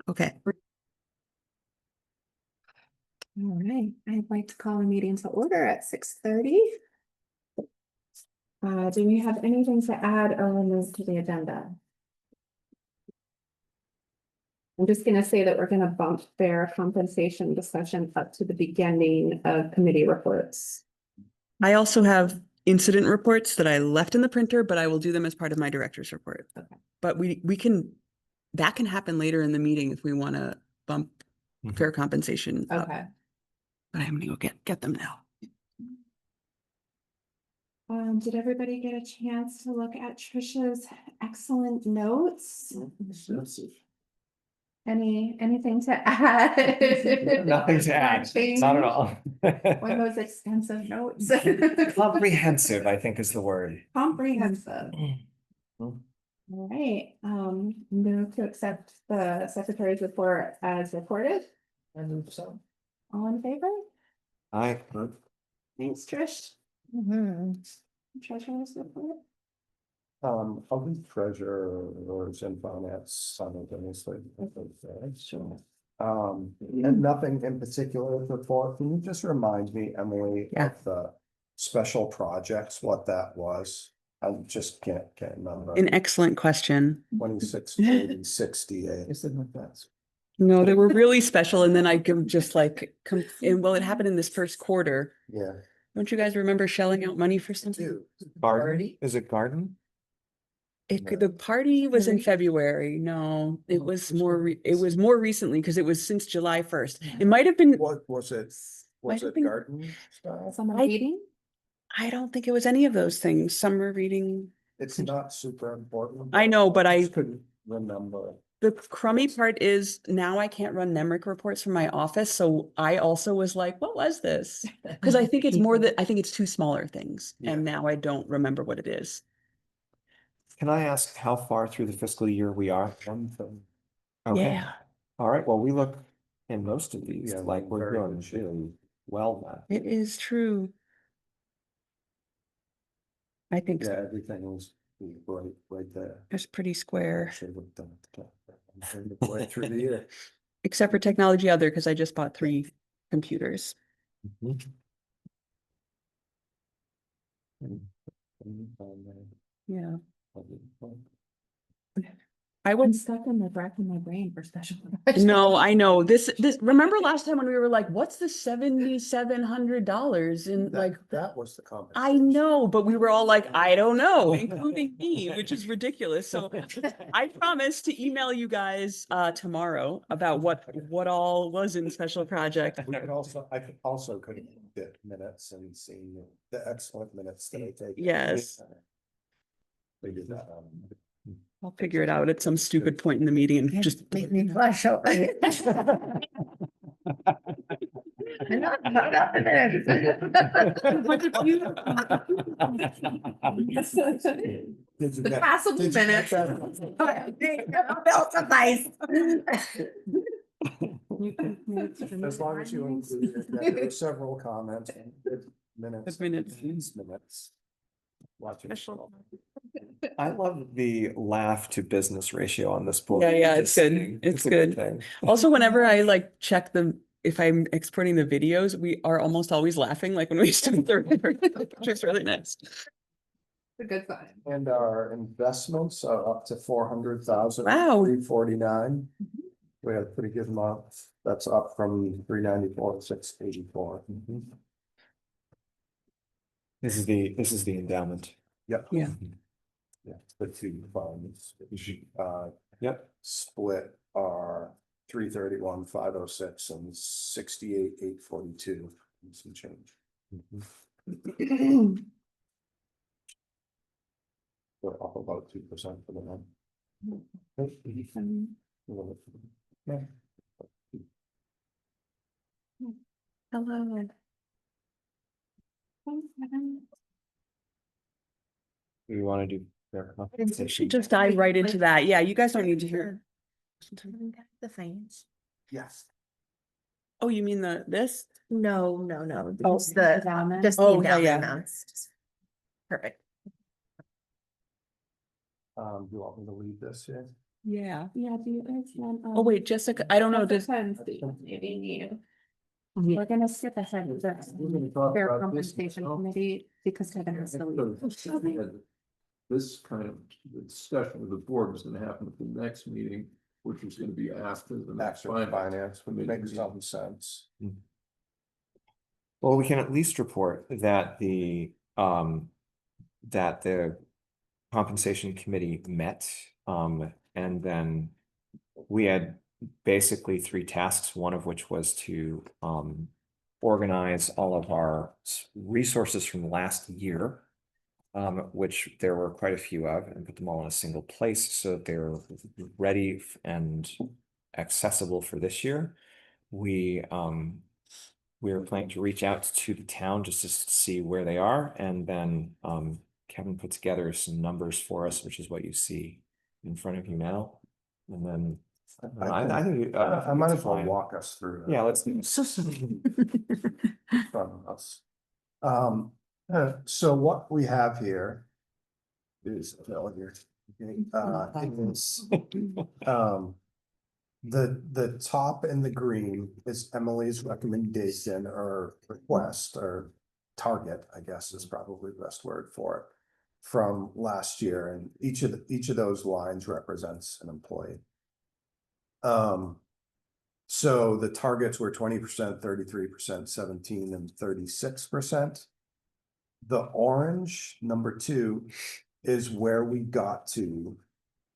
Okay. All right, I'd like to call the meeting to order at 6:30. Do we have anything to add or remove to the agenda? I'm just gonna say that we're gonna bump their compensation discussion up to the beginning of committee reports. I also have incident reports that I left in the printer, but I will do them as part of my director's report. Okay. But that can happen later in the meeting if we want to bump fair compensation up. Okay. But I'm gonna go get them now. Did everybody get a chance to look at Trisha's excellent notes? Anything to add? Nothing to add, not at all. One of those extensive notes. Comprehensive, I think is the word. Comprehensive. All right, move to accept the secretary's report as reported. I move so. All in favor? Aye. Thanks, Trish. Treasurer's report. I'll be treasurers and finance simultaneously. Sure. And nothing in particular to report. Can you just remind me, Emily, Yeah. of the special projects, what that was? I just can't remember. An excellent question. 26, 40, 68. No, they were really special. And then I give just like, well, it happened in this first quarter. Yeah. Don't you guys remember shelling out money for something? Garden? Is it garden? The party was in February. No, it was more recently because it was since July 1st. It might have been, What was it? Might Was have it been- garden style? Summer I- reading? I don't think it was any of those things. Summer reading. It's not super important. I know, but I just couldn't remember. the crummy part is now I can't run NEMRIC reports from my office. So I also was like, what was this? Because I think it's more that I think it's two smaller things. Yeah. And now I don't remember what it is. Can I ask how far through the fiscal year we are? Okay, Yeah. all right, well, we look in most of these, Yeah, like we're very doing good shape. really well now. It is true. I think Yeah, so. everything was right there. It's pretty square, Should have done it. Right through the year. except for technology other, because I just bought 3 computers. Yeah. I I'm would stuck in the rack of my brain for special. No, I know this remember last time when we were like, what's the $7,700 in like, That was the comment. I know, but we were all like, I don't know, including me, which is ridiculous. So I promise to email you guys tomorrow about what all was in special project. I could also get minutes and see the excellent minutes that I take. Yes. They did that. I'll figure it out at some stupid point in the meeting and just Make me flush over it. The passable minutes. Bill suffice. As long as you include it, yeah, there were several comments and minutes. These minutes. Watch it. I love the laugh to business ratio on this board. Yeah, it's good. It's a good. thing. Also, whenever I like check if I'm exporting the videos, we are almost always laughing, like when we used to do the record, which is really nice. A good sign. And our investments are up to 400,000. Wow. 349. We had a pretty good month. That's up from 394 to 684. This is the endowment. Yep. Yeah. Yeah, the 2 funds. Yep. Split are 331, 506 and 68, 842. And some change. We're up about 2% for the month. Yeah. Hello. We want to do fair compensation. Just dive right into that. Yeah, you guys don't need to hear. The fines. Yes. Oh, you mean this? No. Oh, Just the endowment. just the Oh, endowment yeah. amounts. Perfect. Do you want me to leave this here? Yeah. Yeah, do you guys want? Oh, wait, Jessica, I don't know, does, Maybe you. We're gonna skip ahead with the fair compensation committee because Kevin has to leave. This kind of discussion with the board is gonna happen at the next meeting, which is gonna be after the next After finance. finance would make some sense. Well, we can at least report that the compensation committee met, and then we had basically three tasks, one of which was to, organize all of our resources from last year, which there were quite a few of, and put them all in a single place so that they're ready and accessible for this year. We were planning to reach out to the town just to see where they are, and then Kevin put together some numbers for us, which is what you see in front of you now. And then I think I might it's as well fine. walk us through that. Yeah, let's do From us. So what we have here is, the top in the green is Emily's recommendation or request or target, I guess is probably the best word for it, from last year, and each of those lines represents an employee. So the targets were 20%, 33%, 17%, and 36%. The orange, number 2, is where we got to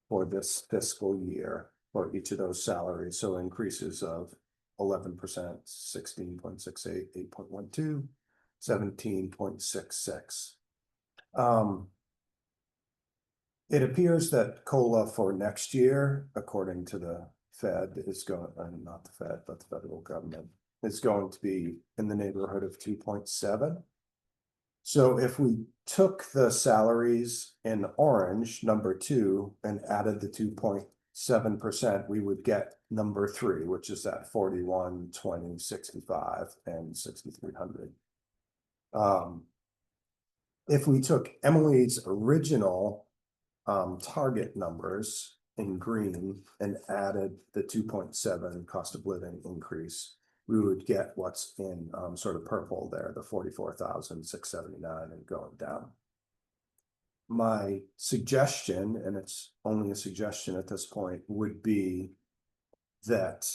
for this fiscal year for each of those salaries. So increases of 11%, 16.68, 8.12, 17.66. It appears that COLA for next year, according to the Fed, is going, not the Fed, but the federal government, is going to be in the neighborhood of 2.7. So if we took the salaries in orange, number 2, and added the 2.7%, we would get number 3, which is at 41, 20, 65, and 6,300. If we took Emily's original target numbers in green and added the 2.7 cost of living increase, we would get what's in sort of purple there, the 44,679 and going down. My suggestion, and it's only a suggestion at this point, would be that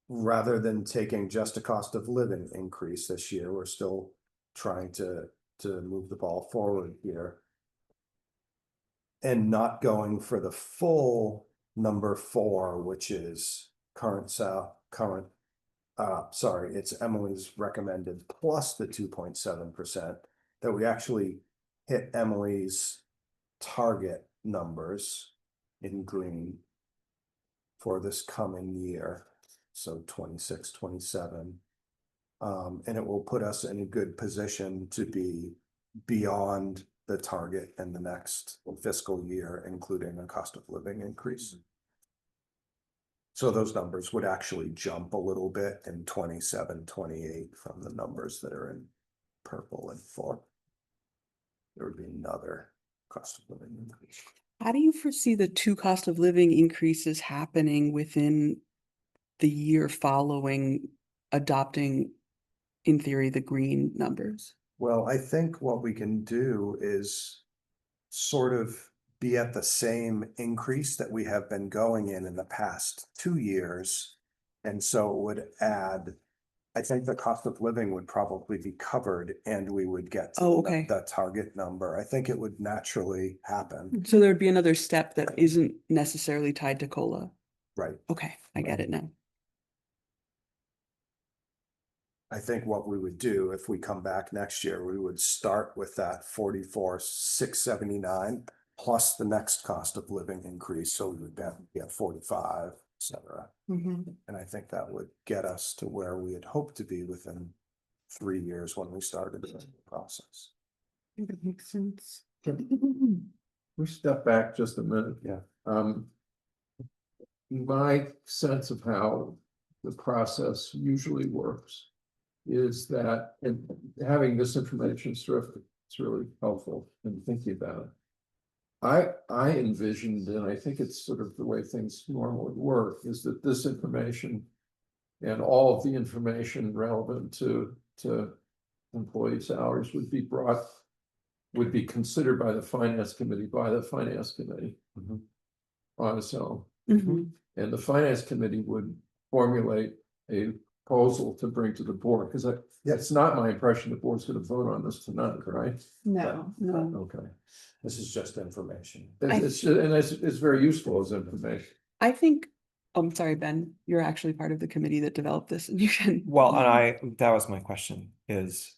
rather than taking just a cost of living increase this year, we're still trying to move the ball forward here, and not going for the full number 4, which is it's Emily's recommended plus the 2.7%, that we actually hit Emily's target numbers in green for this coming year. So 26, 27. And it will put us in a good position to be beyond the target in the next fiscal year, including a cost of living increase. So those numbers would actually jump a little bit in 27, 28 from the numbers that are in purple and 4. There would be another cost of living increase. how do you foresee the 2 cost of living increases happening within the year following adopting, in theory, the green numbers? Well, I think what we can do is sort of be at the same increase that we have been going in the past 2 years. And so it would add, I think the cost of living would probably be covered and we would get to the target number. I think it would naturally happen. So there'd be another step that isn't necessarily tied to COLA. Right. Okay, I get it now. I think what we would do if we come back next year, we would start with that 44,679 plus the next cost of living increase. So we would get 45, etc. And I think that would get us to where we had hoped to be within 3 years when we started the process. I think that makes sense. We step back just a minute. Yeah. My sense of how the process usually works is that, and having this information is terrific, it's really helpful in thinking about it. I envisioned, and I think it's sort of the way things normally work, is that this information. And all of the information relevant to employee salaries would be brought. Would be considered by the finance committee, Mhm. on its own. Mhm. And the finance committee would formulate a proposal to bring to the board, because it's not my impression the board's gonna vote on this tonight, right? No, no. Okay. This is just information. It's very useful as information. I think, I'm sorry, Ben, you're actually part of the committee that developed this and you can. Well, that was my question, is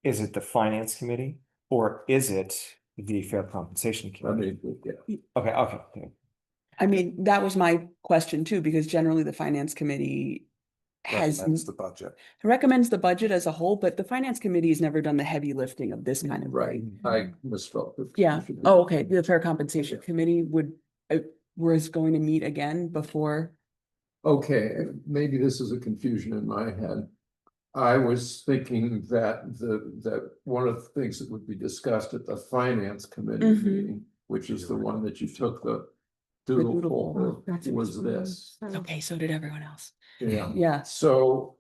it the finance committee or is it the fair compensation I committee? mean, yeah, Okay. I mean, that was my question too, because generally the finance committee Recommends the budget. recommends the budget as a whole, but the finance committee has never done the heavy lifting of this kind of. right, I misspoke. Yeah, oh, okay, the fair compensation committee was going to meet again before. Okay, maybe this is a confusion in my head. I was thinking that one of the things that would be discussed at the finance committee Mhm. meeting, which is the one that you took the doodle doodle poll poll. for, was this. Okay, so did everyone else. Yeah. Yeah, So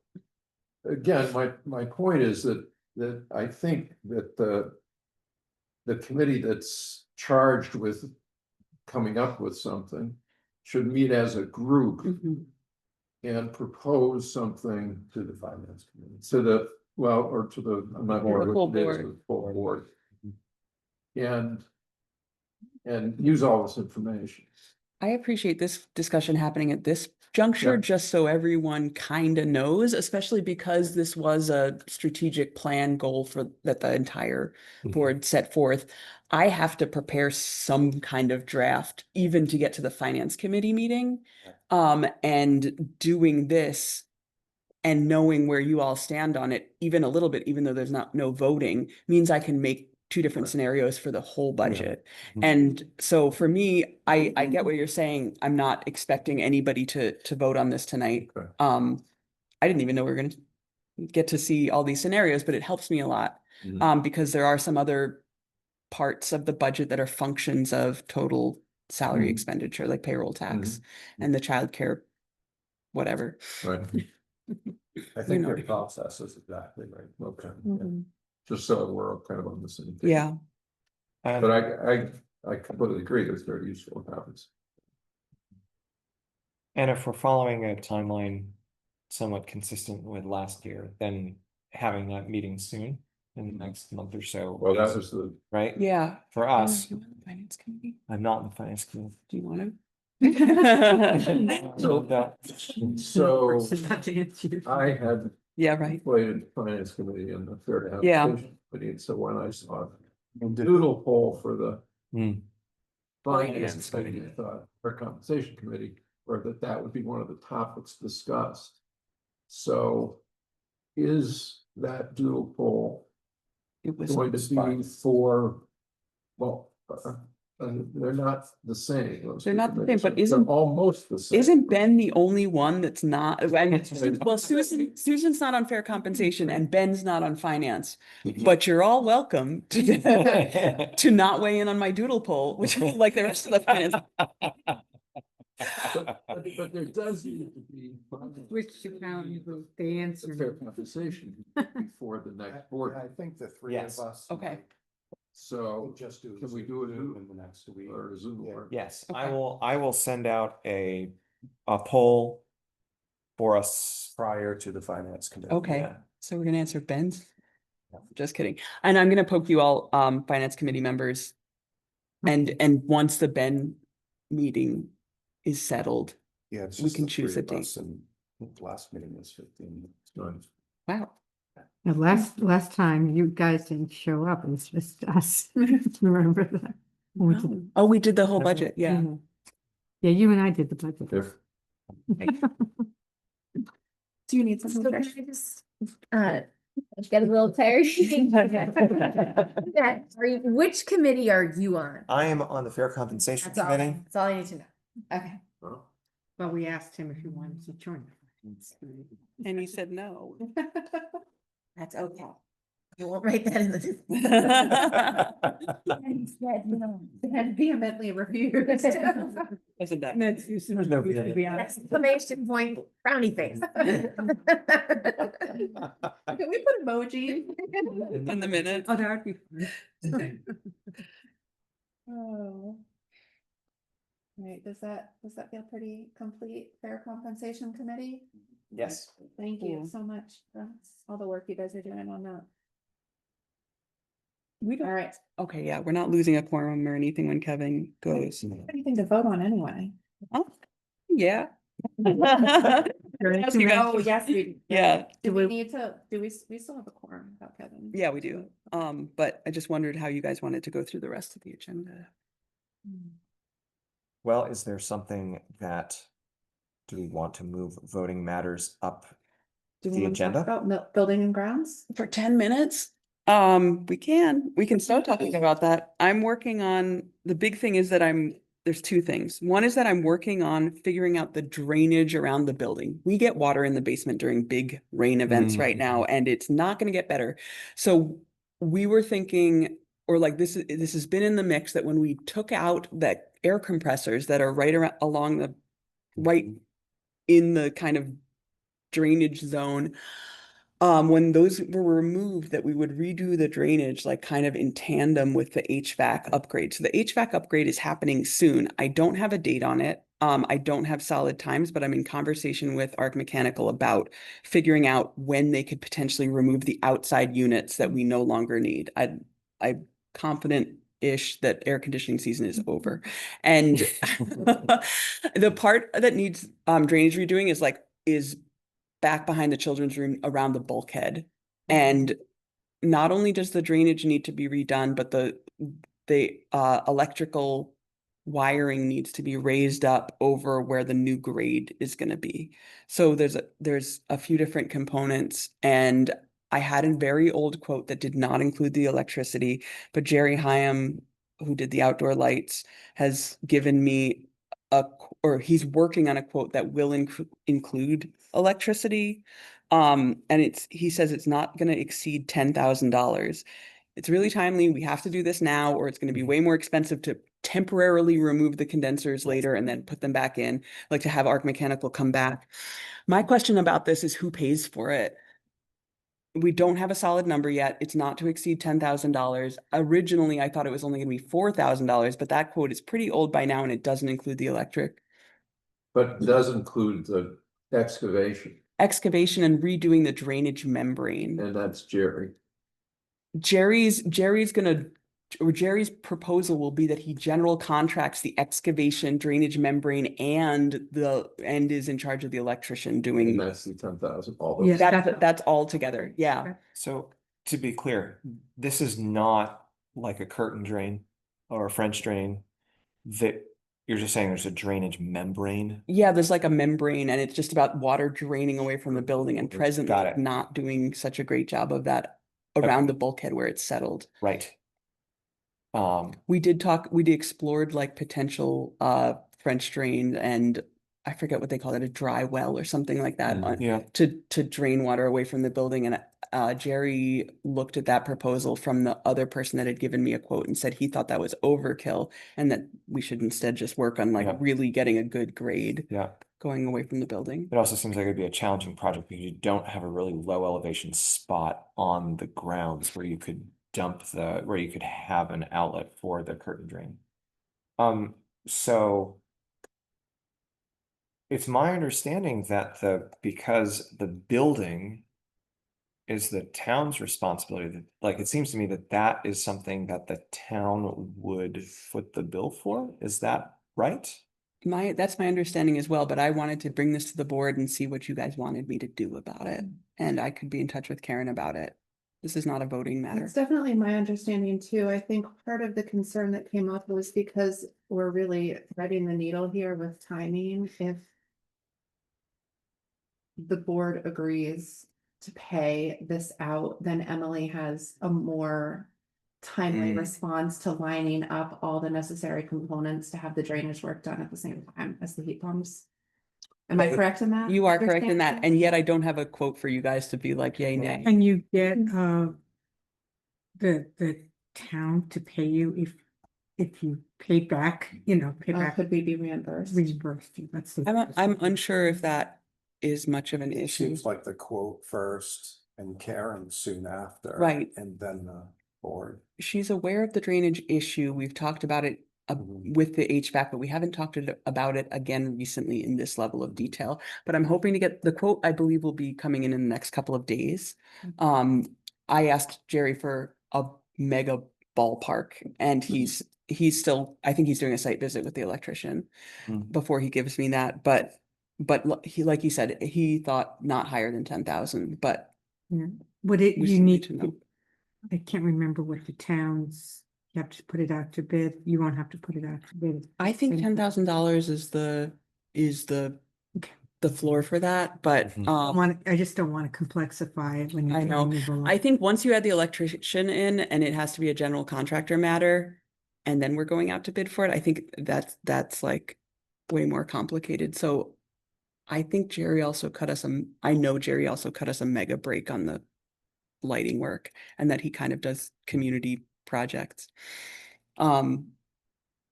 again, my point is that I think that the committee that's charged with coming up with something should meet as a group mhm, and propose something To the finance committee. to the, well, or to the, I'm not sure The full what it is, board. the full board. And use all this information. I appreciate this discussion happening at this juncture, Yeah. just so everyone kind of knows, especially because this was a strategic plan goal for that the entire Mhm. board set forth. I have to prepare some kind of draft even to get to the finance committee meeting. And doing this and knowing where you all stand on it, even a little bit, even though there's no voting, means I can make two different Right. scenarios for the whole budget. Mhm. And so for me, I get what you're saying. I'm not expecting anybody to vote on this tonight. Okay. I didn't even know we were gonna get to see all these scenarios, but it helps me a lot. Mhm. Because there are some other parts of the budget that are functions of total salary Mhm. expenditure, like payroll tax and the childcare, whatever. Right, I You think know. their process is exactly right. okay, Mhm. just so we're kind of on the same page. Yeah, But And, I completely agree, it's very useful habits. and if we're following a timeline somewhat consistent with last year, then having that meeting soon in the next month or so. Well, that is- was the, Right? yeah. For us, You want the finance committee? I'm not in the finance committee. Do you want to? so that- I had Yeah, right. played the finance committee and the fair to Yeah. compensation committee, and so when I saw the doodle poll for the Hmm. finance committee, I thought, or compensation committee, or that would be one of the topics discussed. So is that doodle poll It was, going to be for, well, they're not the same. those They're not the same, committees. but They're isn't- almost the same. isn't Ben the only one that's not, I mean, well, Susan's not on fair compensation and Ben's not on finance. But you're all welcome to, to not weigh in on my doodle poll, which is like the rest of the finance. But there does need to be. Which you found the The answer. fair compensation before the next board, I think the three of Yes. us. Okay. might so, Just do. can we do it Zoom in the next week? or Zoom Yeah. or? Yes, Okay. I will send out a poll for us. Prior to the finance committee. Okay, Yeah. so we're gonna answer Ben's. Just kidding. And I'm gonna poke you all, finance committee members. And once the Ben meeting is settled, Yeah, it's We just can the choose three a of us, and the last meeting was 15. Nice. wow. The last time you guys didn't show up, it was just us. Remember that? We did- No. Oh, we did the whole budget, yeah. Mhm. Yeah, you and I did the budget. If, Do you need So something can fresh? I just, get a little tired? That, which committee are you on? I am on the fair compensation That's all, committee. that's all I need to know. Okay. well, But we asked him if he wanted to join. And he said no. That's okay. I won't write that in the. Instead, you know, and vehemently refused. Isn't that? There's no Exclamation point, frowny face. Can we put emoji? In the minute. Oh, that would be fun. Oh. Right, does that feel pretty complete, fair compensation committee? Yes. Thank you Yeah. so much. That's all the work you guys are doing on that. We All don't, right, okay, yeah, we're not losing a quorum or anything when Kevin goes. anything to vote on anyway. Oh, yeah. Very Ask you guys. Oh, yes, we. Yeah, Do Do we we- need to, we still have a quorum without Kevin? yeah, we do. But I just wondered how you guys wanted to go through the rest of the agenda. Well, is there something that, do we want to move voting matters up Do we the want to talk agenda? about building and grounds? For 10 minutes? We can start talking about that. I'm working on, the big thing is that there's two things. One is that I'm working on figuring out the drainage around the building. We get water in the basement during big rain events right now, and it's not going to get better. So we were thinking, or like this has been in the mix, that when we took out that air compressors that are right around along the right in the kind of drainage zone, when those were removed, that we would redo the drainage like kind of in tandem with the HVAC upgrade. So the HVAC upgrade is happening soon. I don't have a date on it. I don't have solid times, but I'm in conversation with Arc Mechanical about figuring out when they could potentially remove the outside units that we no longer need. I'm confident-ish that air conditioning season is over. And the part that needs drainage redoing is back behind the children's room around the bulkhead. And not only does the drainage need to be redone, but the electrical wiring needs to be raised up over where the new grade is going to be. So there's a few different components, and I had a very old quote that did not include the electricity, but Jerry Hyam, who did the outdoor lights, has given me or he's working on a quote that will include electricity. And he says it's not going to exceed $10,000. It's really timely. We have to do this now, or it's going to be way more expensive to temporarily remove the condensers later and then put them back in, like to have Arc Mechanical come back. My question about this is who pays for it? We don't have a solid number yet. It's not to exceed $10,000. Originally, I thought it was only going to be $4,000, but that quote is pretty old by now and it doesn't include the electric. But it does include the excavation, Excavation and redoing the drainage membrane. and that's Jerry. Jerry's proposal will be that he general contracts the excavation, drainage membrane, and is in charge of the electrician And doing that's the 10,000, all Yes. those. that's all together. Yeah. So to be clear, this is not like a curtain drain or a French drain. That you're just saying there's a drainage membrane. Yeah, there's like a membrane and it's just about water draining away from the building, and presently Got it. not doing such a great job of that around the bulkhead where it's settled. Right. We explored like potential French drain, and I forget what they call it, a dry well or something like that, Yeah. to drain water away from the building. And Jerry looked at that proposal from the other person that had given me a quote and said he thought that was overkill and that we should instead just work on like Yeah. really getting a good grade Yeah. going away from the building. It also seems like it'd be a challenging project because you don't have a really low elevation spot on the grounds where you could where you could have an outlet for the curtain drain. So it's my understanding that because the building is the town's responsibility, like it seems to me that is something that the town would foot the bill for. Is that right? That's my understanding as well, but I wanted to bring this to the board and see what you guys wanted me to do about it. And I could be in touch with Karen about it. This is not a voting matter. It's definitely my understanding too. I think part of the concern that came up was because we're really threading the needle here with timing. If the board agrees to pay this out, then Emily has a more timely response to lining up all the necessary components to have the drainage work done at the same time as the heat pumps. Am I correct in that? You are correct in that, understanding? and yet I don't have a quote for you guys to be like, yay, nay. And you get the town to pay you if you pay back, pay back, Could we be reimbursed? reimbursed you? That's the. I'm unsure if that is much of an It issue. seems like the quote first and Karen soon after. Right. And then the board. She's aware of the drainage issue. We've talked about it Mhm. with the HVAC, but we haven't talked about it again recently in this level of detail. But I'm hoping to get the quote, I believe will be coming in the next couple of days. I asked Jerry for a mega ballpark and he's still, I think he's doing a site visit with the electrician Mm. before he gives me that. But he, like he said, he thought not higher than 10,000, but Yeah. Would it, we you still need to know. I can't remember what the towns, you have to put it out to bid. You won't have to put it out to bid. I think $10,000 is Okay. the floor for that, but I just don't want to complexify it when you're. I know. trying to go I up. think once you add the electrician in and it has to be a general contractor matter, and then we're going out to bid for it, I think that's like way more complicated. So I think Jerry also cut us I know Jerry also cut us a mega break on the lighting work and that he kind of does community projects.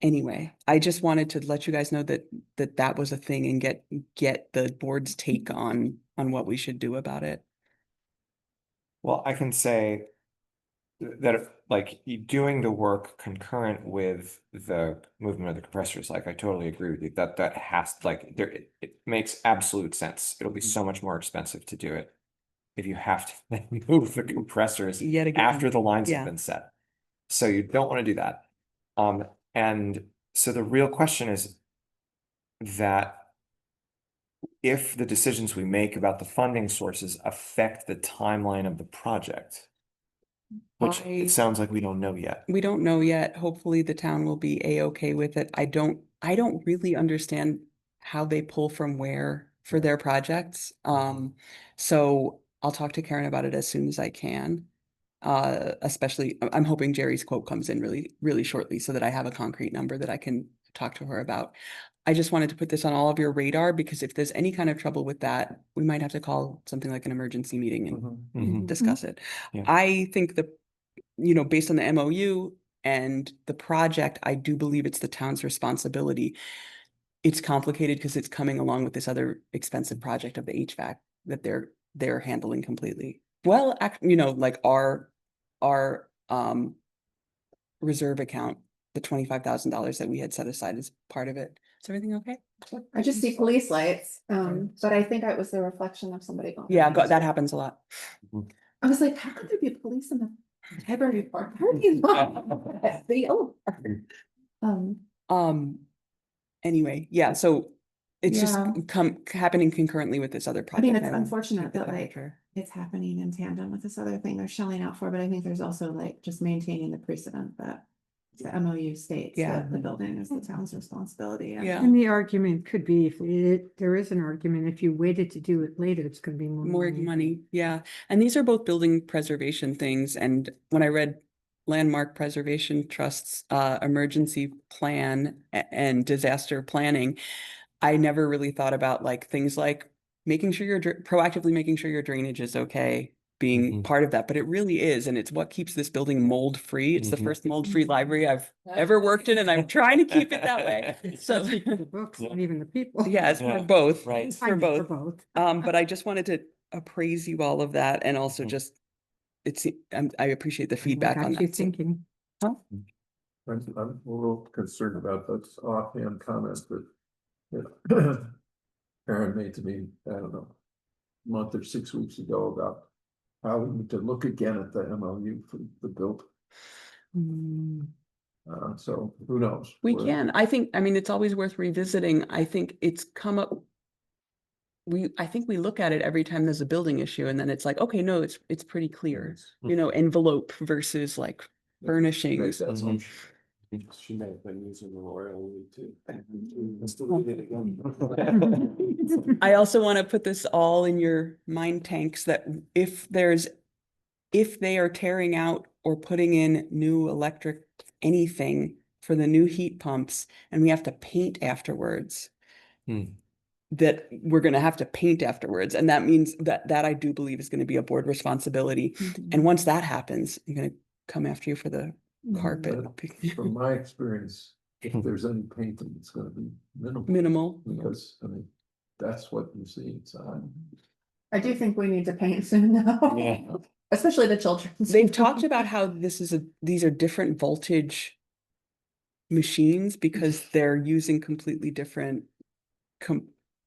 Anyway, I just wanted to let you guys know that was a thing and get the board's take on what we should do about it. Well, I can say that like doing the work concurrent with the movement of the compressors, like I totally agree with you that has like it makes absolute sense. It'll be so much more expensive to do it if you have to then move the compressors Yet again, after the lines yeah. have been set. So you don't want to do that. And so the real question is that if the decisions we make about the funding sources affect the timeline of the project, which it sounds like we don't know yet. We don't know yet. Hopefully the town will be a-okay with it. I don't really understand how they pull from where for their projects. So I'll talk to Karen about it as soon as I can. Especially, I'm hoping Jerry's quote comes in really, really shortly so that I have a concrete number that I can talk to her about. I just wanted to put this on all of your radar because if there's any kind of trouble with that, we might have to call something like an emergency meeting and discuss it. Yeah. I think based on the MOU and the project, I do believe it's the town's responsibility. It's complicated because it's coming along with this other expensive project of the HVAC that they're handling completely. Well, like our reserve account, the $25,000 that we had set aside as part of it. Is everything okay? I just see police lights, but I think it was the reflection of somebody going. Yeah, that happens a lot. I was like, how could there be police in the library parking lot? The yellow part. Anyway, yeah, so it's just Yeah. happening concurrently with this other I project. mean, it's and unfortunate keep the that like temperature. it's happening in tandem with this other thing they're shelling out for, but I think there's also like just maintaining the precedent that the MOU states Yeah. that the building is the town's responsibility. Yeah. And the argument could be, there is an argument, if you waited to do it later, it's gonna be More money, yeah. And these are both building preservation things. And when I read Landmark Preservation Trust's emergency plan and disaster planning, I never really thought about like things like making sure proactively making sure your drainage is okay, being part of that. But it really is, and it's what keeps this building mold free. It's the first mold free library I've ever worked in, and I'm trying to keep it that way. So The books, not even the people. yeah, it's Yeah, for both. right. It's I for know, both. But I just wanted to appraise you all of that and also just I appreciate the feedback on Got you that. So- thinking. Huh? I'm a little concerned about that offhand comment that Karen made to me, I don't know, a month or 6 weeks ago about how we need to look again at the MOU for the build. So who knows? We We're- can. I mean, it's always worth revisiting. I think it's come up. I think we look at it every time there's a building issue and then it's like, okay, no, it's pretty clear, envelope versus like furnishings. Make that assumption. She may have been using the royal we too. Let's delete it again. I also want to put this all in your mind tanks that if they are tearing out or putting in new electric anything for the new heat pumps and we have to paint afterwards, that we're going to have to paint afterwards. And that means that I do believe is going to be a board responsibility. And once that happens, I'm going to come after you for the carpet. From my experience, if there's any painting, it's gonna be minimal. Minimal. Because, I mean, that's what you see inside. I do think we need to paint soon though. Yeah. Especially the children. They've talked about how these are different voltage machines because they're using completely different, But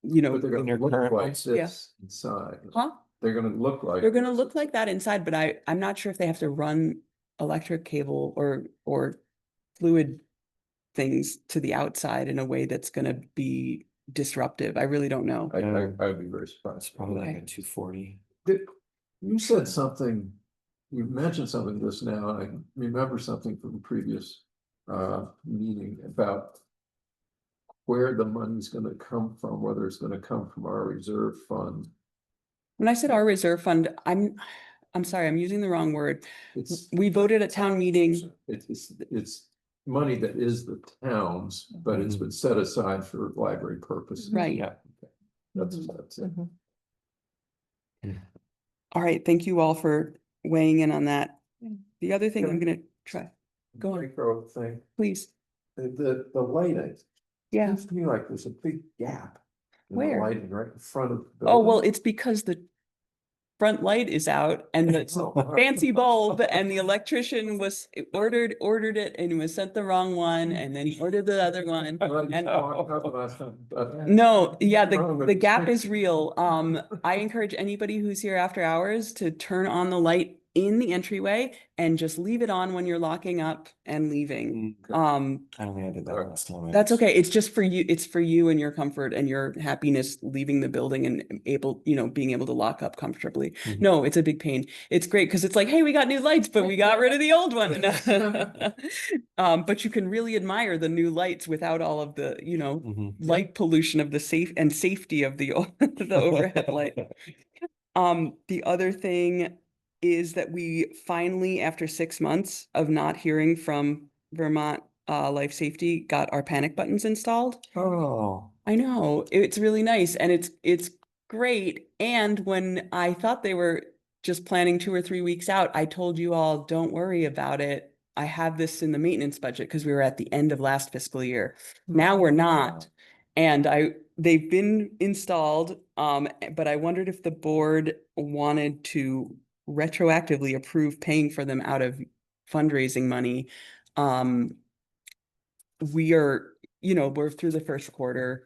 they're gonna look current like ones. this inside. huh? They're gonna look like. They're gonna look like that inside, but I'm not sure if they have to run electric cable or fluid things to the outside in a way that's gonna be disruptive. I really don't know. I would be very It's surprised. probably like Okay. a 240. You said something, you mentioned something just now, and I remember something from the previous meeting about where the money's gonna come from, whether it's gonna come from our reserve fund. When I said our reserve fund, I'm sorry, I'm using the wrong word. It's, We voted at town meeting. it's money that is the town's, but it's been set aside for library purposes. Right. Yeah. That's it. All right, thank you all for weighing in on that. The other thing I'm Can I- gonna try, go on, Micro thing, please. the lighting. Yeah. Seems to me like there's a big gap. In the Where? lighting right in front of the Oh, well, building. it's because the front light is out and the Oh. fancy bulb and the electrician was ordered it and was sent the wrong one and then he ordered the other one. And no, yeah, the gap is real. I encourage anybody who's here after hours to turn on the light in the entryway and just leave it on when you're locking up and leaving. I don't think I did that last time. That's okay. It's just for you. It's for you and your comfort and your happiness leaving the building and being able to lock up comfortably. Mhm. No, it's a big pain. It's great because it's like, hey, we got new lights, but we got rid of the old one. But you can really admire the new lights without all of the, Mhm. light pollution of the safety of the the overhead light. The other thing is that we finally, after 6 months of not hearing from Vermont Life Safety, got our panic buttons installed. Oh. I know, it's really nice and it's great. And when I thought they were just planning 2 or 3 weeks out, I told you all, don't worry about it. I have this in the maintenance budget because we were at the end of last fiscal year. Now we're not. And they've been installed, but I wondered if the board wanted to retroactively approve paying for them out of fundraising money. We are, we're through the first quarter,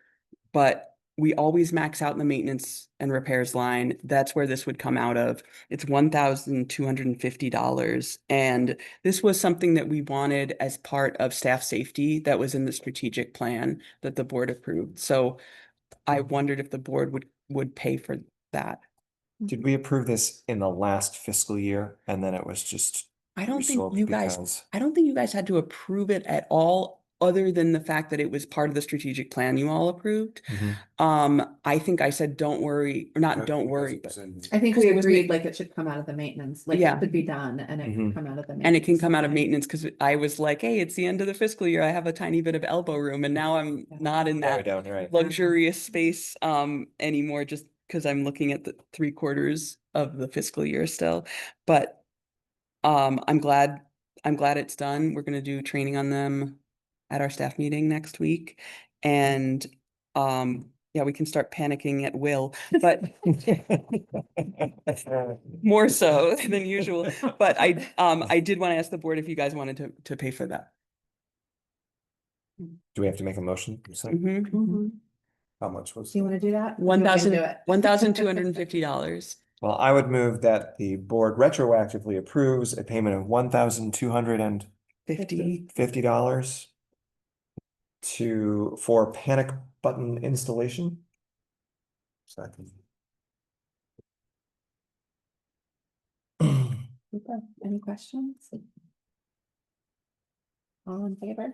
but we always max out in the maintenance and repairs line. That's where this would come out of. It's $1,250. And this was something that we wanted as part of staff safety that was in the strategic plan that the board approved. So I wondered if the board would pay for that. Did we approve this in the last fiscal year and then it was just I don't think resolved you guys, because- I don't think you guys had to approve it at all, other than the fact that it was part of the strategic plan you all approved. Mhm. I think I said, don't worry, or not, don't worry, but, I think 'Cause we it was agreed ma- like it should come out of the maintenance, like Yeah. it could be done and it Mhm. can come out of the. and it can come out of line. maintenance, because I was like, hey, it's the end of the fiscal year. I have a tiny bit of elbow room, and now I'm not in Now we that don't, right? luxurious space anymore, just because I'm looking at the 3/4 of the fiscal year still. But I'm glad it's done. We're gonna do training on them at our staff meeting next week. And yeah, we can start panicking at will, but more so than usual. But I did want to ask the board if you guys wanted to pay for that. Do we have to make a motion? So- Mhm. Mhm. How much was? Do you want to do that? You One want me to thousand, do it? $1,250. Well, I would move that the board retroactively approves a payment of $1,250 50. for panic button installation. Second. Okay. Any questions? All in favor?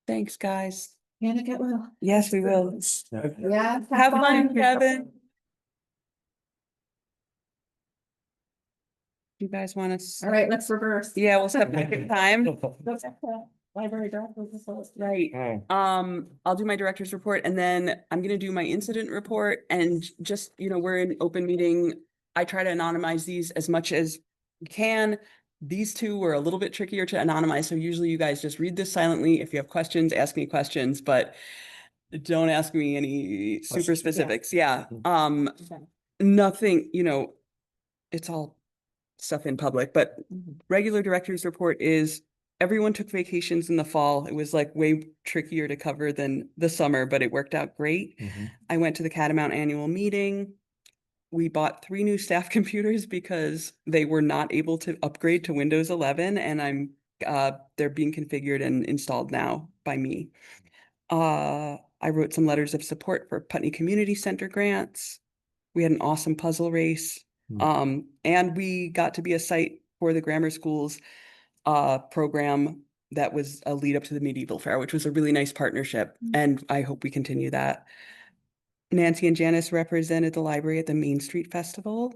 Thanks, guys. Panic at will. Yes, we will. Yeah. Have fun, Kevin. You guys want to? All right, let's reverse. Yeah, we'll set back in time. Library director. Right. Okay. I'll do my director's report and then I'm gonna do my incident report and just, we're in open meeting. I try to anonymize these as much as you can. these two were a little bit trickier to anonymize. So usually you guys just read this silently. If you have questions, ask me questions, but don't ask me any super Questions. specifics. Yeah. Okay. Nothing, it's all stuff in public, but regular director's report is everyone took vacations in the fall. It was like way trickier to cover than the summer, but it worked out great. Mhm. I went to the Catamount annual meeting. We bought 3 new staff computers because they were not able to upgrade to Windows 11, and they're being configured and installed now by me. I wrote some letters of support for Putney Community Center grants. We had an awesome puzzle race. And we got to be a site for the grammar schools program that was a lead up to the medieval fair, which was a really nice partnership. And I hope we continue that. Nancy and Janice represented the library at the Main Street Festival.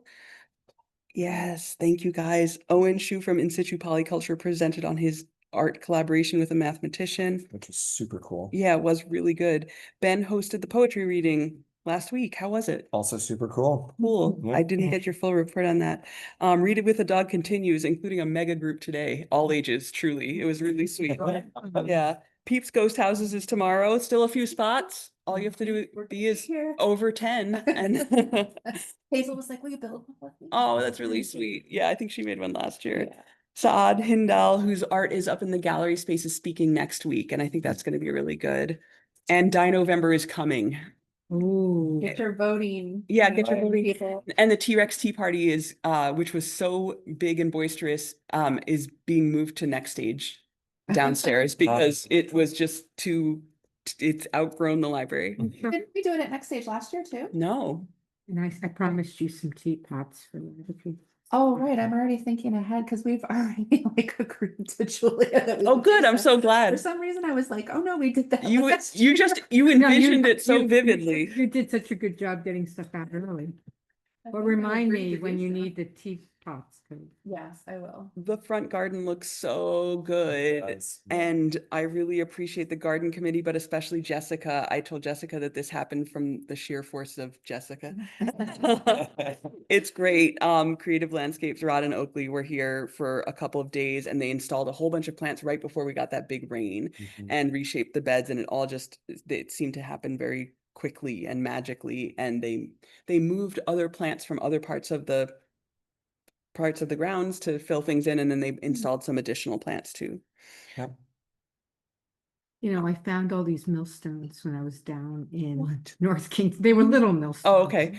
Yes, thank you guys. Owen Shu from In Situ Polyculture presented on his art collaboration with a mathematician. Which is super cool. Yeah, it was really good. Ben hosted the poetry reading last week. How was it? Also super cool. Cool. Yeah. I didn't get your full report on that. Read It With a Dog continues, including a mega group today, all ages, truly. It was really sweet. Yeah. Peeps Ghost Houses is tomorrow. Still a few spots. All you have to do is Here. over 10. And Hazel was like, will you build one with me? oh, that's really sweet. Yeah, I think she made one last year. Saad Hindal, whose art is up in the gallery space, is speaking next week, and I think that's going to be really good. And Die November is coming. Ooh. Get your voting. Yeah, get your voting. People. And the T-Rex Tea Party is, which was so big and boisterous, is being moved to next stage downstairs because it was just it's outgrown the library. Didn't we do it at Next Stage last year too? No. And I promised you some teapots for that. if you- Oh, right, I'm already thinking ahead because we've already like agreed to Julia that we Oh, would do good. I'm stuff. so For glad. some reason, I was like, oh no, we did that. You last you year. just you No, envisioned it so vividly. You did such a good job getting stuff out early. I Well, think I remind agreed me to when do you so. need the teapots. 'cause Yes, I will. The front garden looks so good. Does. And I really appreciate the garden committee, but especially Jessica. I told Jessica that this happened from the sheer force of Jessica. It's great. Creative Landscapes, Rod and Oakley were here for a couple of days and they installed a whole bunch of plants right before we got that big rain Mhm. and reshaped the beds, and it seemed to happen very quickly and magically. And they moved other plants from other parts of the grounds to fill things in, and then they installed some additional plants too. Yep. You know, I found all these millstones when I was down in North Kings. They were little millstones. Oh, okay.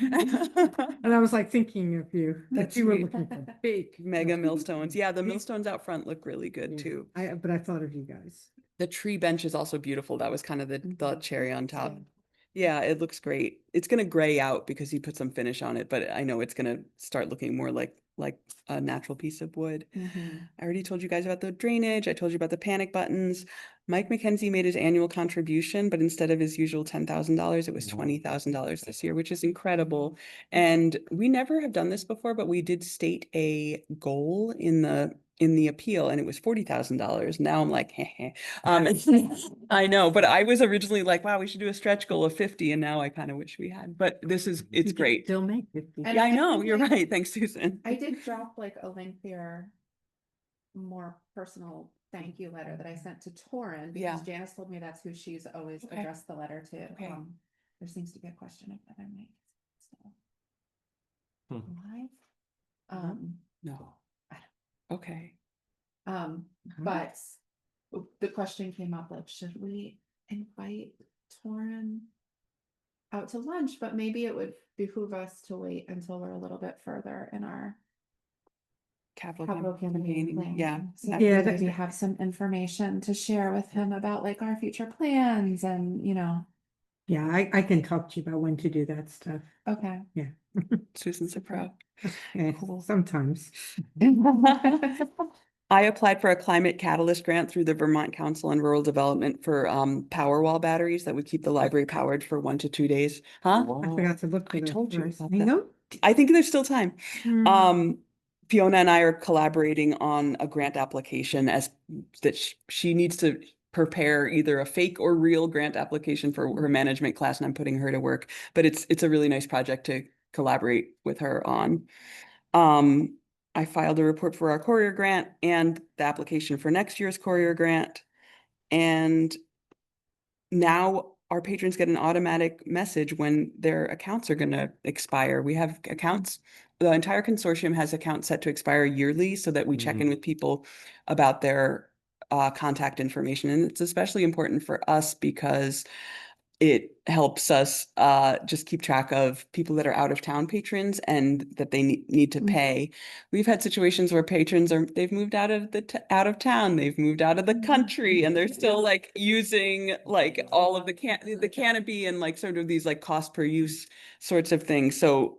And I was like thinking of you, That's that you were sweet. looking for big. Mega millstones. millstones. Yeah, the millstones out front look really good Yeah. too. But I thought of you guys. The tree bench is also beautiful. That was kind of the cherry on top. Same. Yeah, it looks great. It's gonna gray out because he put some finish on it, but I know it's gonna start looking more like a natural piece of wood. Mhm. I already told you guys about the drainage. I told you about the panic buttons. Mike McKenzie made his annual contribution, but instead of his usual $10,000, it was Wow. $20,000 this year, which is incredible. And we never have done this before, but we did state a goal in the appeal, and it was $40,000. Now I'm like, heh. I know, but I was originally like, wow, we should do a stretch goal of 50, and now I kind of wish we had. But it's You could great. Still make 50. And Yeah, I I know. think You're I- right. Thanks, Susan. I did drop like a lengthier, more personal thank you letter that I sent to Torin Yeah. because Janice told me that's who she's always Okay. addressed the letter to. Okay. There seems to be a question of whether Mike is still Hmm. alive. No. I Okay. But the question came up like, should we invite Torin out to lunch? But maybe it would behoove us to wait until we're a little bit further in our capital campaign plan. Yeah. So that Yeah, we that's- maybe have some information to share with him about like our future plans and, Yeah, I can talk to you about when to do that stuff. okay. Susan's a pro. Yeah, Cool. sometimes. I applied for a climate catalyst grant through the Vermont Council on Rural Development for Powerwall batteries that would keep the library powered for 1 to 2 days. Huh? I forgot to look I for that told you first. about I that. know. I think there's still time. Hmm. Fiona and I are collaborating on a grant application she needs to prepare either a fake or real grant application for her management class, and I'm putting her to work. But it's a really nice project to collaborate with her on. I filed a report for our courier grant and the application for next year's courier grant. And now our patrons get an automatic message when their accounts are gonna expire. We have accounts, the entire consortium has accounts set to expire yearly so that we check in with people about their contact information. And it's especially important for us because it helps us just keep track of people that are out of town patrons and that they need to pay. We've had situations where patrons they've moved out of out of town, they've moved out of the country, and they're still like using like all of the canopy and like sort of these like cost per use sorts of things. So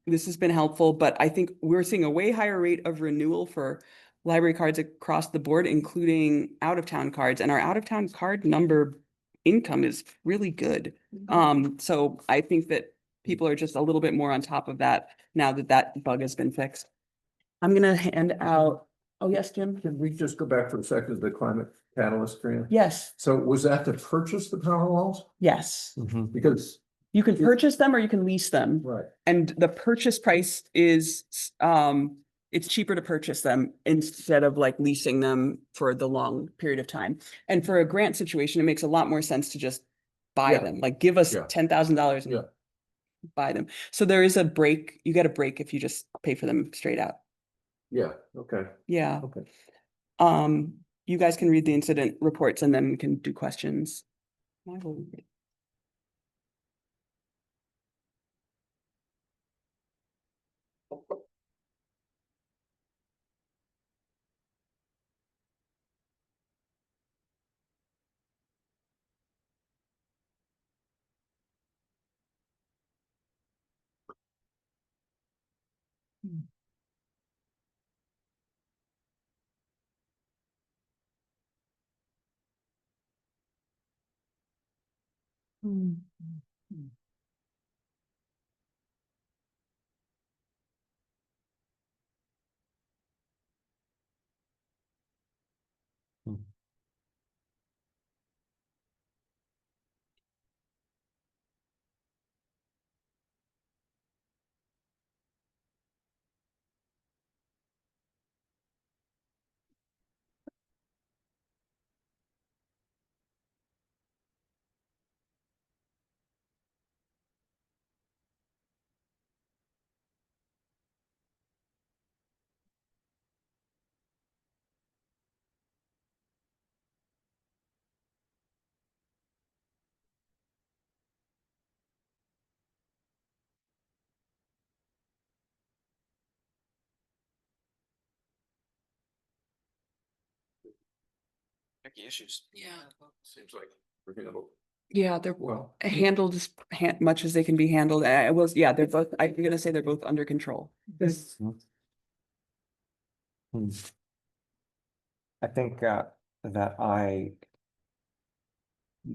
this has been helpful, but I think we're seeing a way higher rate of renewal for library cards across the board, including out of town cards, and our out of town card number income is really good. So I think that people are just a little bit more on top of that now that that bug has been fixed. I'm gonna hand out, oh, yes, Jim? Can we just go back for a second to the climate catalyst grant? Yes, So was that to purchase the power walls? yes. Because, You can purchase them or you can lease them. right, And the purchase price is, it's cheaper to purchase them instead of like leasing them for the long period of time. And for a grant situation, it makes a lot more sense to just buy Yeah. them, like give us Yeah. $10,000 and Yeah. buy them. So there is a break, you get a break if you just pay for them straight out. yeah, okay, Yeah. okay. You guys can read the incident reports and then we can do questions. I will read it. Issues. Yeah. Seems like we're gonna, Yeah, they're well, handled as much as they can be handled. I was, yeah, they're both, I'm gonna say they're both under control. I think that I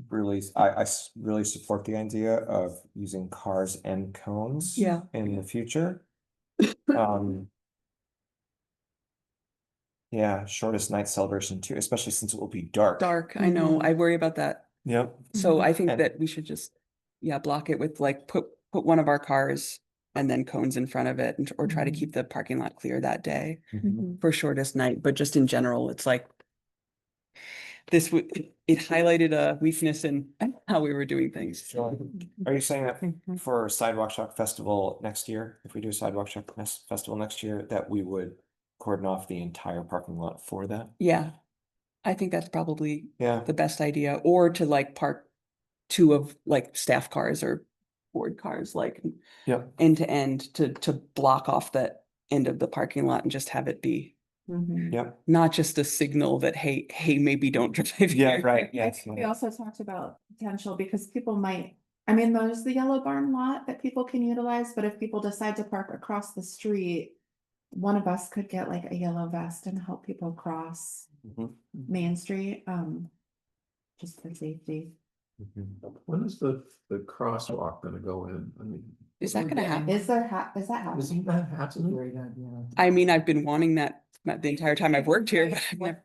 really support the idea of using cars and cones. Yeah. In the future. Yeah, shortest night celebration too, especially since it will be dark. Dark, I know, I worry about that. Yep. So I think And- that we should just, yeah, block it with like, put one of our cars and then cones in front of it or try to keep the parking lot clear that day for shortest night, but just in general, it's like this would, it highlighted a weakness in how we were doing things. Sure. Are you saying that for Sidewalk Shop Festival next year, if we do Sidewalk Shop Festival next year, that we would cordon off the entire parking lot for that? Yeah, I think that's probably Yeah. the best idea, or to like park two of like staff cars or board cars, like Yeah. end to end to block off that end of the parking lot and just have it be Yep. not just a signal that, hey, maybe don't drive Yeah, here. right, I yes. think we also talked about potential because people might, I mean, there's the yellow barn lot that people can utilize, but if people decide to park across the street, one of us could get like a yellow vest and help people cross Mhm. Main Street, just for safety. when is the crosswalk gonna go in? I mean. Is that gonna happen? Is that happening? Isn't that happening? I mean, I've been wanting that the entire time I've worked here, but I've never.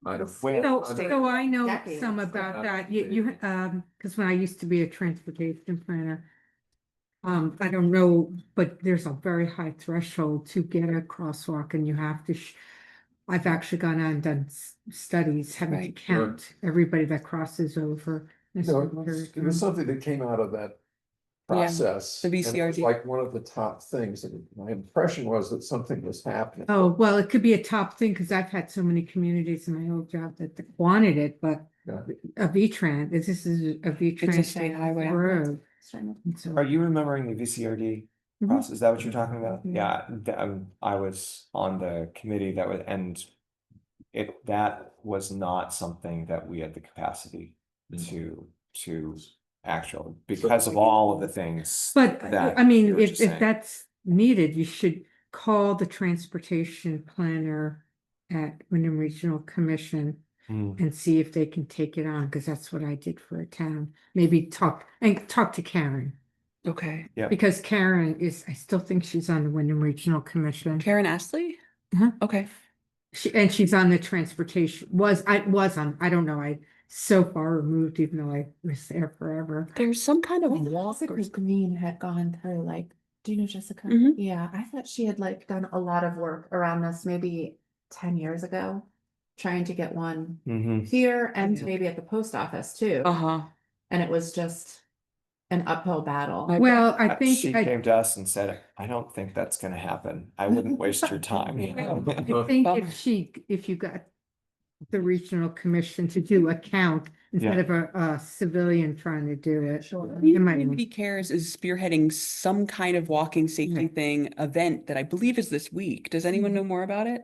I don't. When- So I know Decades. some about that, you, because when I used to be a transportation planner, I don't know, but there's a very high threshold to get a crosswalk and you have to, I've actually gone out and done studies having to Right. count everybody that crosses over. a No, certain it period was, of it was time. something that came out of that Yeah, process. the and it was VCRD. like one of the top things, and my impression was that something was happening. Oh, well, it could be a top thing because I've had so many communities in my old job that wanted it, but Yeah. a V-Trans, this is a V-Trans. It's a state highway. road. And so- Are you remembering the VCRD Mhm. process? Is that what you're talking about? Mhm. Yeah, I was on the committee that was, and that was not something that we had the capacity to actually, because of all of the things. But that I you mean, were if just saying. that's needed, you should call the transportation planner at Wyndham Regional Commission Hmm. and see if they can take it on, because that's what I did for a town. Maybe talk to Karen, Okay. Yeah. because Karen is, I still think she's on the Wyndham Regional Commission. Karen Astley? Uh-huh. Okay. She's on the transportation, I don't know, I so far removed, even though I was there forever. There's some kind of I thought walk or Jessica Green had gone through like, do you know Jessica? Mhm. Yeah, I thought she had like done a lot of work around this maybe 10 years ago, trying to get one Mhm. here and Yeah. maybe at the post office too. Uh-huh. And it was just an uphill battle. Well, I think. She came to us and said, I don't think that's gonna happen. I wouldn't waste your time. I think Bummer. if you got the regional commission to do a count instead of a civilian trying to do it. Sure. It might Community Cares is spearheading some kind of walking safety Yeah. thing event that I believe is this week. Does anyone know more about it?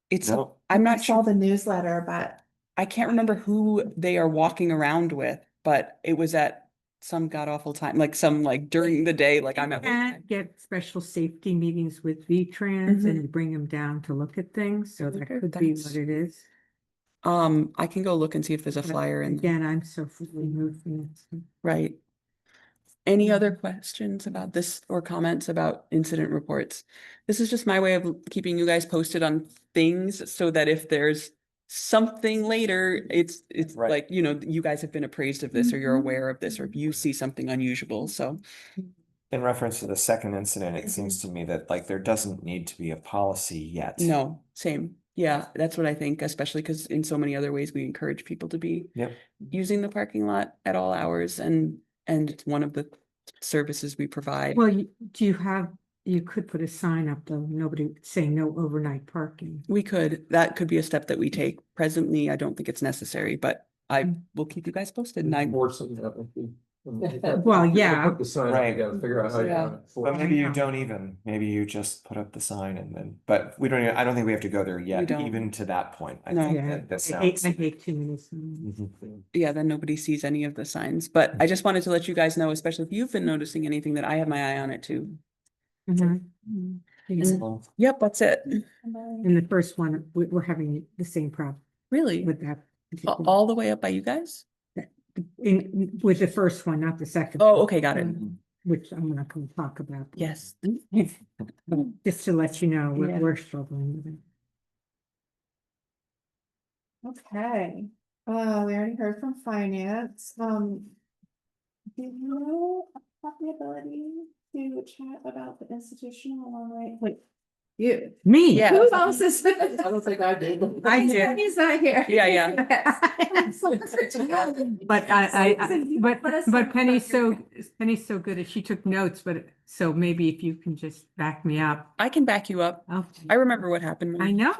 It's, No. I'm I not saw sure, the newsletter, but I can't remember who they are walking around with, but it was at some god awful time, like some like during the day, like I'm at. Can't get special safety meetings with V-Trans Mhm. and you bring them down to look at things, so that Okay, could be that's- what it is. I can go look and see if there's a But flyer in. Again, I'm so removed from it. so. Right. Any other questions about this or comments about incident reports? This is just my way of keeping you guys posted on things so that if there's something later, it's Right. like, you guys have been appraised of this or you're aware of this, or if you see something unusual, so. In reference to the second incident, it seems to me that like there doesn't need to be a policy yet. No, same. Yeah, that's what I think, especially because in so many other ways, we encourage people to be Yep. using the parking lot at all hours and it's one of the services we provide. Well, you could put a sign up though, nobody saying no overnight parking. That could be a step that we take. Presently, I don't think it's necessary, but I will keep you guys posted and I, Enforcing that would be. Well, You yeah. Put the sign up, Right. you gotta figure out how you're Yeah. gonna But enforce it. maybe you know. don't even, maybe you just put up the sign and then, but we don't, I don't think we have to go there yet, don't. even to that point. I No. think Yeah, that I hate sounds. too many signs. Mhm. yeah, then nobody sees any of the signs. But I just wanted to let you guys know, especially if you've been noticing anything, that I have my eye on it too. Mhm. And- Yep, that's it. And the first one, we're having the same problem Really? with that. particular- All the way up by you guys? With the first one, not the second. Oh, okay, got it. Which I'm not gonna talk about. Yes. Just to let you know, Yeah. we're struggling with it. okay. We already heard from finance. Do you have the ability to chat about the institutional online? Wait, you. Me? Yeah. Who else is? I don't think I did. I did. He's not here. Yeah, yeah. But but Penny's so good at, she took notes, but so maybe if you can just back me up. I can back you up. Oh, I remember what happened. I know.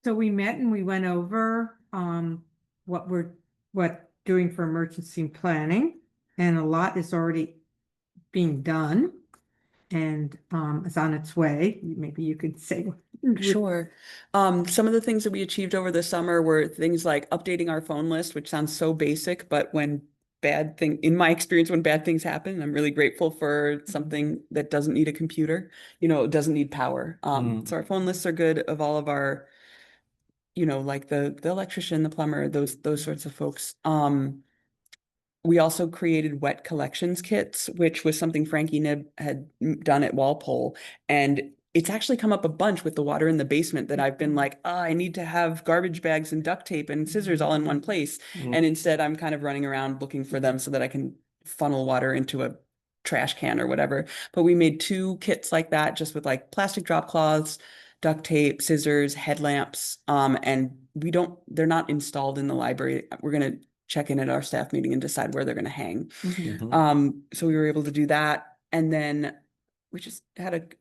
So we met and we went over what doing for emergency planning, and a lot is already being done and is on its way. Maybe you could say. Sure. Some of the things that we achieved over the summer were things like updating our phone list, which sounds so basic, but in my experience, when bad things happen, I'm really grateful for something that doesn't need a computer, doesn't need power. So our phone lists are good of all of our, like the electrician, the plumber, those sorts of folks. We also created wet collections kits, which was something Frankie Nib had done at Walpole. And it's actually come up a bunch with the water in the basement that I've been like, I need to have garbage bags and duct tape and scissors all in one place. Mhm. And instead I'm kind of running around looking for them so that I can funnel water into a trash can or whatever. But we made 2 kits like that, just with like plastic drop cloths, duct tape, scissors, headlamps. And they're not installed in the library. We're gonna check in at our staff meeting and decide where they're gonna hang. So we were able to do that. And then we just had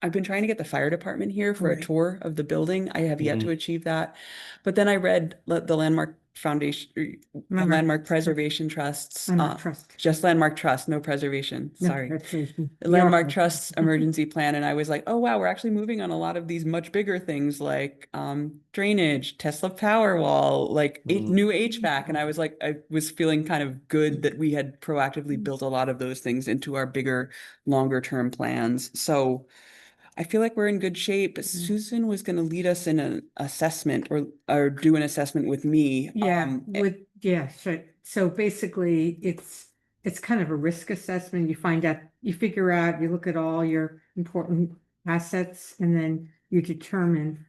I've been trying to get the fire department here for a Right. tour of the building. I have yet Mhm. to achieve that. But then I read the Landmark Foundation, the Landmark Preservation Trusts, Landmark Trust. just Landmark Trust, no preservation, No, sorry. that's right. The Your Landmark fault. Trust's emergency plan, and I was like, oh wow, we're actually moving on a lot of these much bigger things like drainage, Tesla Powerwall, like new HVAC. And I was like, I was feeling kind of good that we had proactively built a lot of those things into our bigger, longer term plans. So I feel like we're in good shape. Susan was going to lead us in an assessment or do an assessment with me. Yeah, so basically it's kind of a risk assessment. You find out, you figure out, you look at all your important assets and then you determine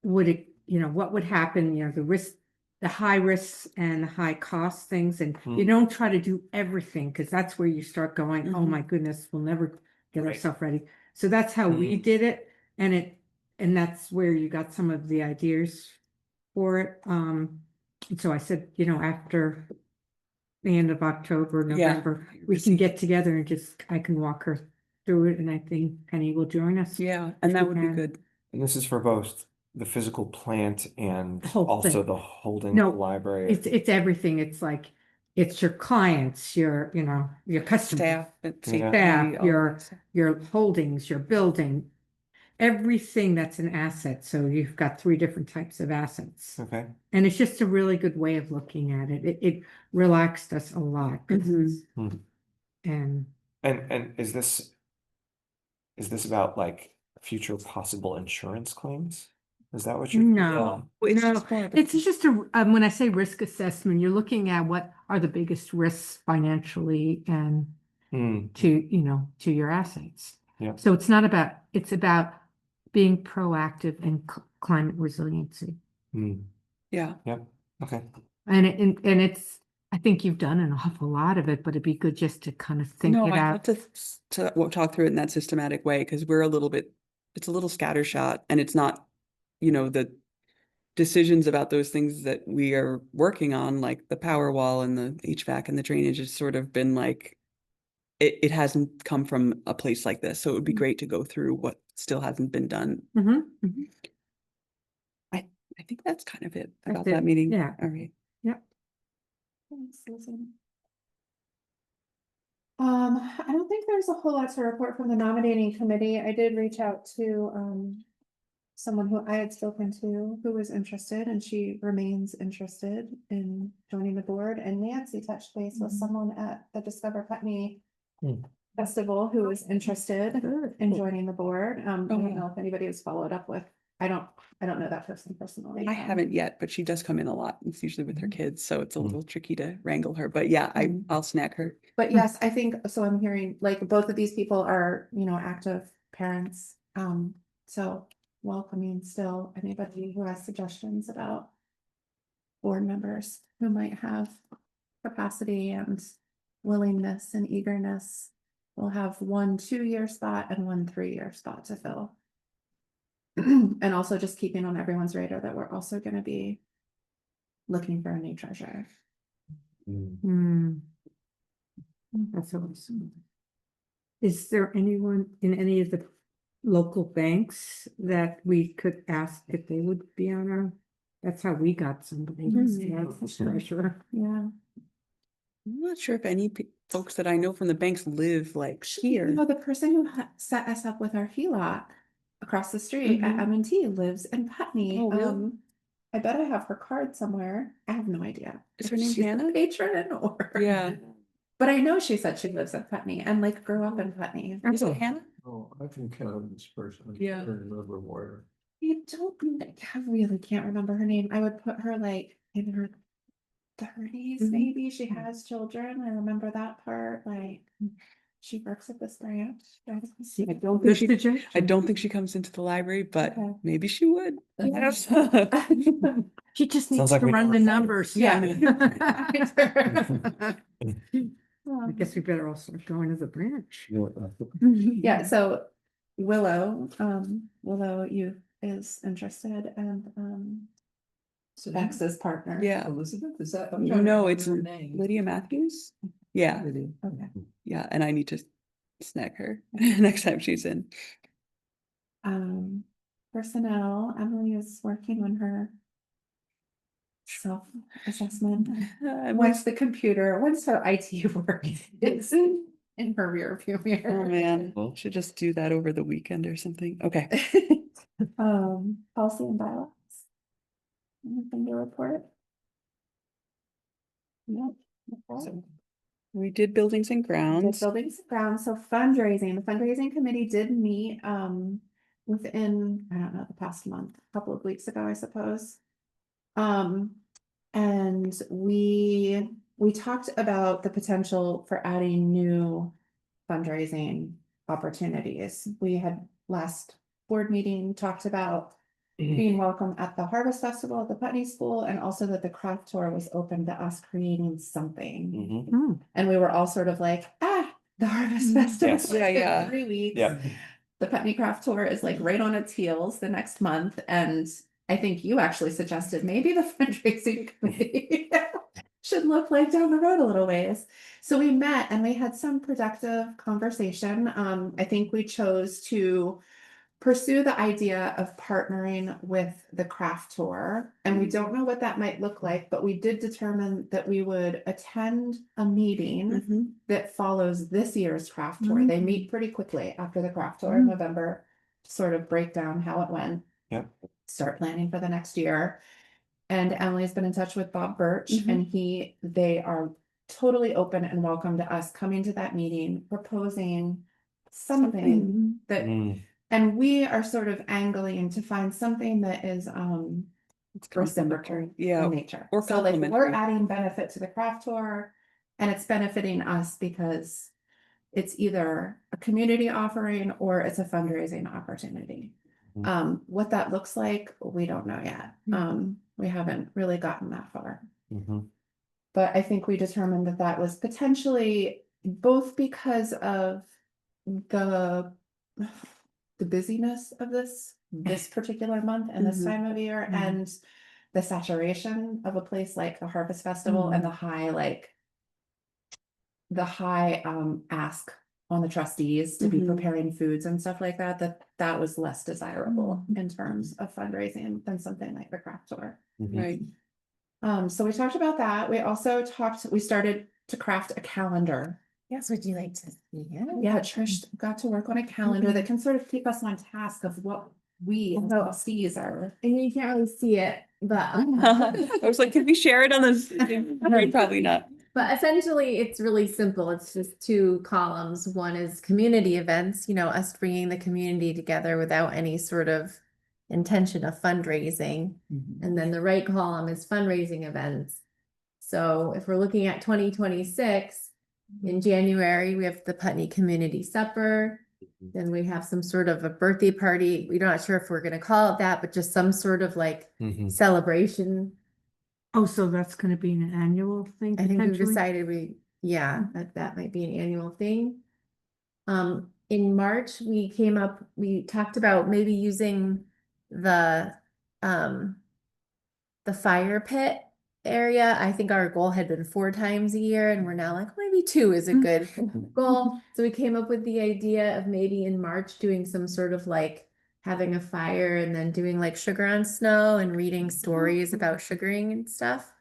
what would happen, the risk, the high risks and the high cost things. And you don't try to do everything because that's where you start going, oh my goodness, we'll never get Right. ourselves ready. So that's how we did it. And that's where you got some of the ideas for it. And so I said, after the end of October, Yeah. November, we can get together and I can walk her through it. And I think Penny will join us. Yeah, and that would be can. good. And this is for both the physical plant and The whole also thing. the holding No, library. It's everything. It's like, it's your clients, your customers, Staff, safety, staff, all that stuff. your holdings, your building, everything that's an asset. So you've got 3 different types of assets. Okay. And it's just a really good way of looking at it. It relaxed us a lot. 'Cause Mhm. And And is this about like future possible insurance claims? Is that what you're? no, It's no, just more of it's just when I say risk assessment, you're looking at what are the biggest risks financially and to your assets. Yeah. So it's about being proactive and climate resiliency. Yeah. Yep. Okay. And it's, I think you've done an awful lot of it, but it'd be good just to kind of think No, it I out. have to talk through it in that systematic way because it's a little scattershot and it's not, the decisions about those things that we are working on, like the power wall and the HVAC and the drainage, has sort of been like, it hasn't come from a place like this. So it would be great to go through what still hasn't been done. I think that's kind of it That's about that it. meeting. Yeah. All right. Yep. Thanks, Susan. I don't think there's a whole lot to report from the nominating committee. I did reach out to someone who I had spoken to who was interested, and she remains interested in joining the board. And Nancy touched base with someone at the Discover Putney Festival who was interested in joining the board. I don't know if anybody has followed up with. I don't know that person personally. I haven't yet, but she does come in a lot. It's usually with her kids, so it's a little tricky to wrangle her. But yeah, I'll snag her. But yes, I think so. I'm hearing like both of these people are, active parents. So welcoming still anybody who has suggestions about board members who might have capacity and willingness and eagerness. We'll have 1 2-year spot and 1 3-year spot to fill. And also just keeping on everyone's radar that we're also going to be looking for a new treasurer. That's awesome. Is there anyone in any of the local banks that we could ask if they would be on our? That's how we got somebody. Treasurer. Yeah. I'm not sure if any folks that I know from the banks live like here. The person who set us up with our HELOC across the street at M&T lives in Putney. Oh, really? I bet I have her card somewhere. I have no idea. Is if her name she's a Hannah? patron or Yeah. But I know she said she lives in Putney and like grew up in Putney. Is it Hannah? Oh, I can count this person. Yeah. I don't remember where. I really can't remember her name. I would put her like in her 30s, maybe. She has children. I remember that part. Like, She works at this branch. I don't think Good she, suggestion. I don't think she comes into the library, but Okay. maybe she would. Yes. She just needs Sounds like to we know run her the better. numbers. Yeah. I guess we better all start going to the branch. Yeah, so Willow Youth is interested and Max's partner. Yeah. Elizabeth, is that? No, it's Lydia Matthews. Yeah, Okay. yeah, and I need to snag her next time she's in. Personnel, Emily is working on her self-assessment. Once the computer, once her IT work is in her rearview Oh mirror. man, should just do that over the weekend or something. Okay. Policy and bylaws. Anything to report? Nope. Okay. So we did buildings and The grounds. buildings and grounds, so fundraising, the fundraising committee did meet, within, I don't know, the past month, a couple of weeks ago, I suppose. And we talked about the potential for adding new fundraising opportunities. We had last board meeting talked about being welcome at the Harvest Festival at the Putney School, and also that the craft tour was open to us creating something. Mhm. And we were all sort of like, the Harvest Mm. Festival. Yes. is Yeah, in yeah. 3 weeks. Yeah. The Putney Craft Tour is like right on its heels the next month. And I think you actually suggested maybe the fundraising committee should look like down the road a little ways. So we met and we had some productive conversation. I think we chose to pursue the idea of partnering with the craft tour. And we don't know what that might look like, but we did determine that we would attend a meeting Mhm. that follows this year's craft tour. They meet pretty quickly after the craft tour in November to sort of break down how it went. Yep. Start planning for the next year. And Emily's been in touch with Bob Birch, Mhm. and they are totally open and welcome to us coming to that meeting, proposing something that, Mm. and we are sort of angling to find something that is It's reciprocal complimentary. Yeah. in nature. or So like we're complimentary. adding benefit to the craft tour, and it's benefiting us because it's either a community offering or it's a fundraising opportunity. Mhm. What that looks like, we don't know yet. We haven't really gotten that far. Mhm. But I think we determined that that was potentially both because of the busyness of this particular month and this Mhm. time of year, and the saturation of a place like the Harvest Festival and the high ask on the trustees to be Mhm. preparing foods and stuff like that, that was less desirable in terms of fundraising than something like the craft tour. Mhm. Right. So we talked about that. We started to craft a calendar. Yes, would you like to see it? Yeah, Trish got to work on a calendar that can sort of keep us on task of what we as Oh. trustees are. And you can't really see it, but I was like, can we share it on this? Probably not. but essentially it's really simple. It's just 2 columns. One is community events, us bringing the community together without any sort of intention of fundraising. And then the right column is fundraising events. So if we're looking at 2026, in January, we have the Putney Community Supper. Then we have some sort of a birthday party. We're not sure if we're going to call it that, but just some sort of like Mhm. celebration. Oh, so that's gonna be an annual thing I think we've potentially? decided that might be an annual thing. In March, we talked about maybe using the fire pit area. I think our goal had been 4 times a year, and we're now like, maybe 2 is a good goal. So we came up with the idea of maybe in March doing some sort of like having a fire and then doing like sugar on snow and reading stories about sugaring and stuff.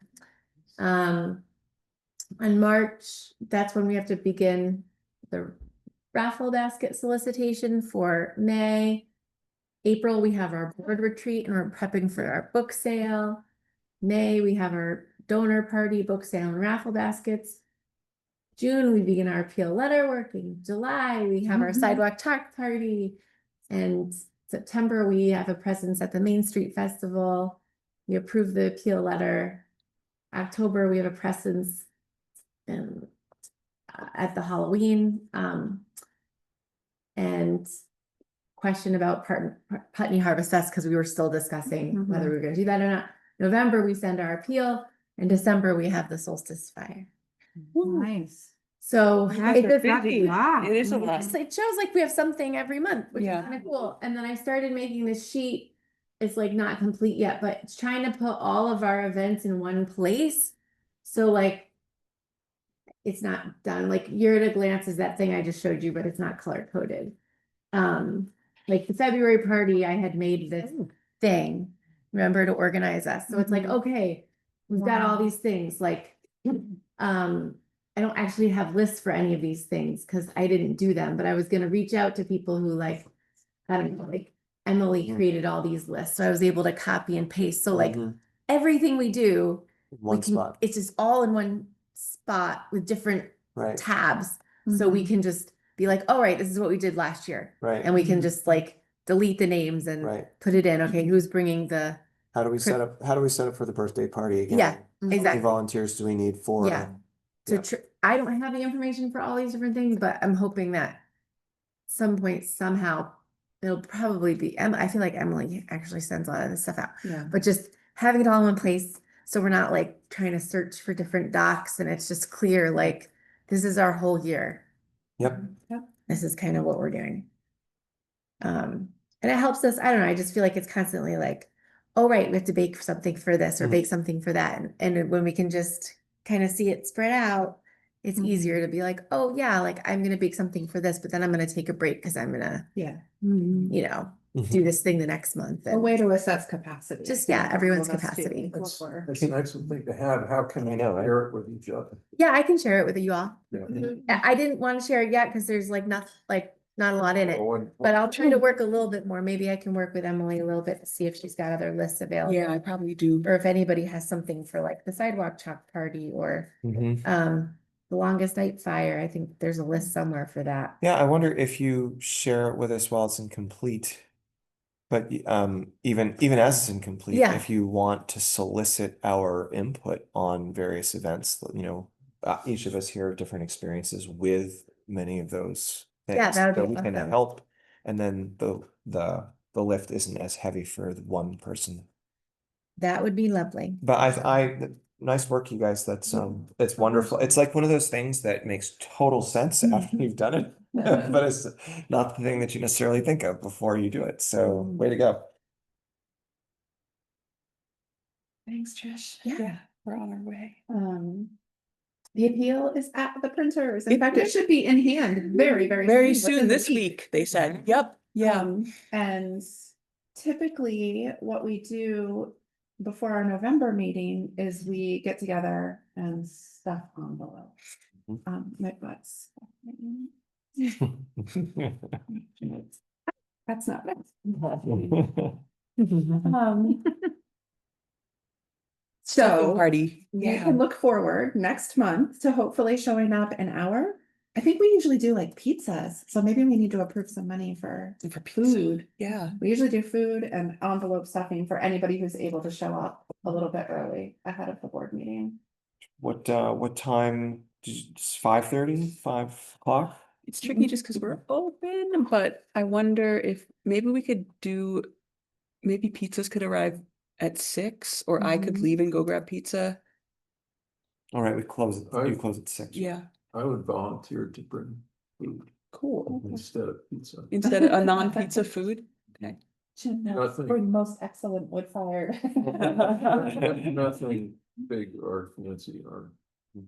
In March, that's when we have to begin the raffle basket solicitation for May. April, we have our board retreat and we're prepping for our book sale. May, we have our donor party, book sale, and raffle baskets. June, we begin our appeal letter working. July, we have our sidewalk talk party. And September, we have a presence at the Main Street Festival. We approve the appeal letter. October, we have a presence in at the Halloween, and question about Putney Harvest Fest, because we were still discussing whether we were gonna do that or not. November, we send our appeal, and December, we have the solstice fire. Nice. So That's it's that's a lot. It is a lot. it shows like we have something every month, which is Yeah. kind of cool. And then I started making this sheet. It's like not complete yet, but it's trying to put all of our events in one place. So like, it's not done. Like Year at a Glance is that thing I just showed you, but it's not color coded. Like the February party, I had made this thing, remember, to organize us. So it's like, okay, we've got all these things. Like, I don't actually have lists for any of these things because I didn't do them, but I was gonna reach out to people who like, I don't know, like Emily created all these lists, so I was able to copy and paste. So like everything we do, One spot, it's just all in one spot with different right, tabs. So we can just be like, all right, this is what we did last year. right, And we can just like delete the names and right. put it in. Okay, who's bringing the, How do we set up for the birthday party again? yeah, How many exactly. volunteers do we need for? Yeah. So I don't have the information for all these different things, but I'm hoping that some point somehow it'll probably be, I feel like Emily actually sends a lot of this stuff out, Yeah. but just having it all in one place. So we're not like trying to search for different docs, and it's just clear, like, this is our whole year. Yep. This is kind of what we're doing. And it helps us, I don't know, I just feel like it's constantly like, oh, right, we have to bake something for this or bake something for that. And when we can just kind of see it spread out, it's easier to be like, oh yeah, like I'm gonna bake something for this, but then I'm gonna take a break because I'm gonna, Yeah. you know, do this thing the next month. A And way to assess capacity. Just, I yeah, think, for everyone's all of us too. capacity. That's what we're- It's an excellent thing to have. How can I we know, right? share it with each other? yeah, I can share it with you all. Yeah. I didn't want to share it yet because there's like not a lot in it. Oh, and- But I'll try to work a little bit more. Maybe I can work with Emily a little bit to see if she's got other lists available. Yeah, I probably do. Or if anybody has something for like the sidewalk chalk party or Mhm. the longest night fire. I think there's a list somewhere for that. Yeah, I wonder if you share it with us while it's incomplete. But even as it's incomplete, Yeah. if you want to solicit our input on various events, you know, each of us here have different experiences with many of those things. Yeah, that would So be we can awesome. help, and then the lift isn't as heavy for the one person. That would be lovely. But nice work, you guys. That's it's wonderful. It's like one of those things that makes total sense after you've done it, but it's not the thing that you necessarily think of before you do it. So way to go. Thanks, Trish. Yeah. We're on our way. The appeal is at the printers. In fact, it should be in hand very, very Very within soon the this week, they said. Yep. And typically what we do before our November meeting is we get together and stuff envelopes. My butt's. That's not it. So Party. we Yeah. can look forward next month to hopefully showing up an hour. I think we usually do like pizzas, so maybe we need to approve some money for For pizza. food. Yeah. We usually do food and envelope stuffing for anybody who's able to show up a little bit early ahead of the board meeting. What time? 5:30, 5 o'clock? It's tricky just because we're open, but I wonder if maybe we could do, maybe pizzas could arrive at 6, or I could leave and go grab pizza. All right, we close it. Right. You close at 6. Yeah, I would volunteer to bring food cool. instead of pizza. Instead of a non-pizza food. Okay. Nothing. For the most excellent wood fired. Nothing big or fancy or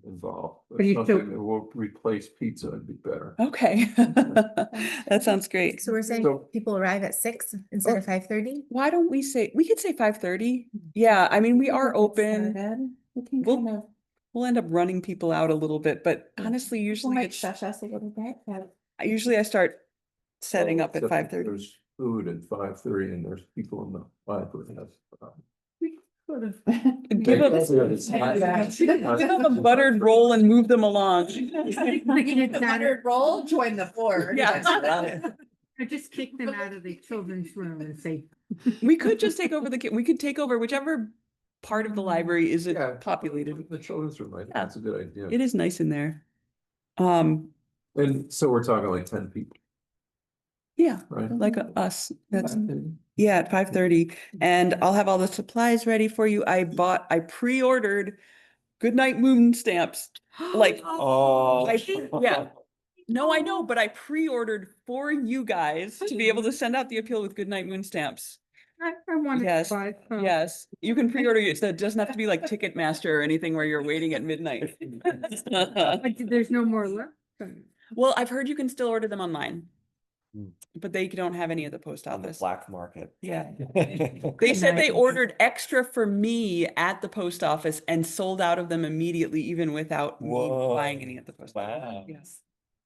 involved. But you still- Something that will replace pizza would be better. Okay. That sounds great. So we're saying So- people arrive at 6 instead of 5:30? Why don't we could say 5:30? Yeah, I mean, we are open. We can We'll- kind of, We'll end up running people out a little bit, but honestly, people usually might it's, shush us a little bit. usually I start setting up at Except if 5:30. There's food at 5:30 and there's people in the library. Sort of. Give them a buttered roll and move them along. Buttered roll, join the board. Yeah. I just kick them out of the children's room and say, We could just take over we could take over whichever part of the library Yeah. isn't populated. The children's room, I think Yeah. that's a good idea. It is nice in there. And so we're talking like 10 people, Yeah, right? like us, that's, yeah, at 5:30, and I'll have all the supplies ready for you. I pre-ordered Goodnight Moon stamps. Like, Oh. yeah. No, I know, but I pre-ordered for you guys to be able to send out the appeal with Goodnight Moon stamps. I wanted Yes, to buy some. yes, you can pre-order it, so it doesn't have to be like Ticketmaster or anything where you're waiting at midnight. But there's no more left. Well, I've heard you can still order them online, Hmm. but they don't have any at the post On the office. black market. Yeah. They said they Nice. ordered extra for me at the post office and sold out of them immediately, even without me Whoa. buying any at the post office. Wow. Yes.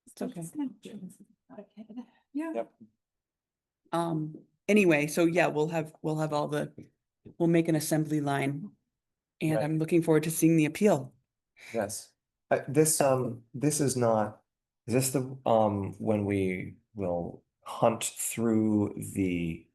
It's okay. Yeah. Yep. Anyway, so yeah, we'll have we'll make an assembly line. And Right. I'm looking forward to seeing the appeal. Yes. This is not, is this the, when we will hunt through the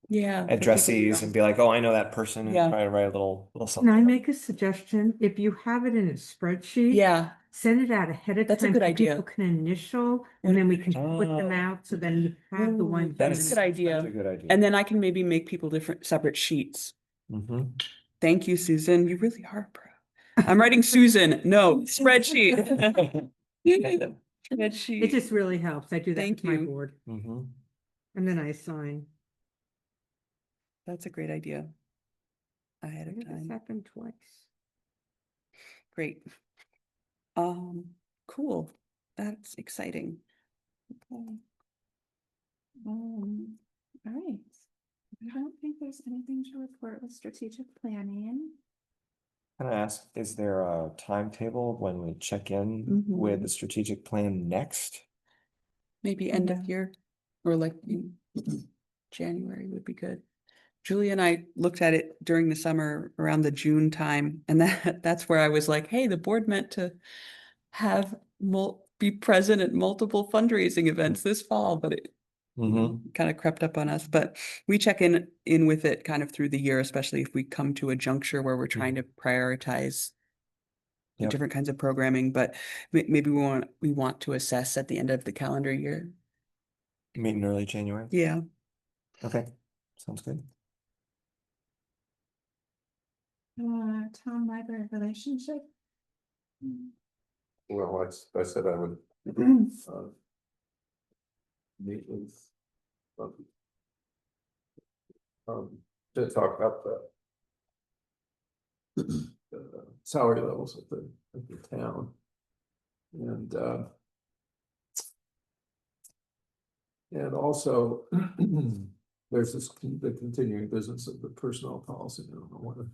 Yeah. addressees and be like, oh, I know that person, and Yeah. try to write a little Can I something. make a suggestion? If you have it in a spreadsheet. Yeah, Send it out ahead of time. That's a good so idea. People can initial, and then we can put them Ah. out, so then you have the ones. That that's is a good idea. That's a good idea. And then I can maybe make people different separate sheets. Mhm. Thank you, Susan. You really are pro. I'm writing Susan. No, spreadsheet. Spreadsheet. It just really helps. I do that Thank with my you. board, Mhm. and then I assign. That's a great idea. Ahead I of think it's time. happened twice. Great. Cool. That's exciting. Okay. All right. I don't think there's anything to report with strategic planning. Can I ask, is there a timetable when we check in with Mhm. the strategic plan next? Maybe end of year or like January would be good. Julie and I looked at it during the summer around the June time, and that's where I was like, hey, the board meant to have be present at multiple fundraising events this fall, but it Mhm. kind of crept up on us. But we check in with it kind of through the year, especially if we come to a juncture where we're trying to prioritize the Yep. different kinds of programming, but maybe we want to assess at the end of the calendar year. Meet in early January? Yeah. Okay, sounds good. Town library relationship. Well, I said I would meet with to talk about the salary levels of the town. And also there's the continuing business of the personnel policy. I don't know whether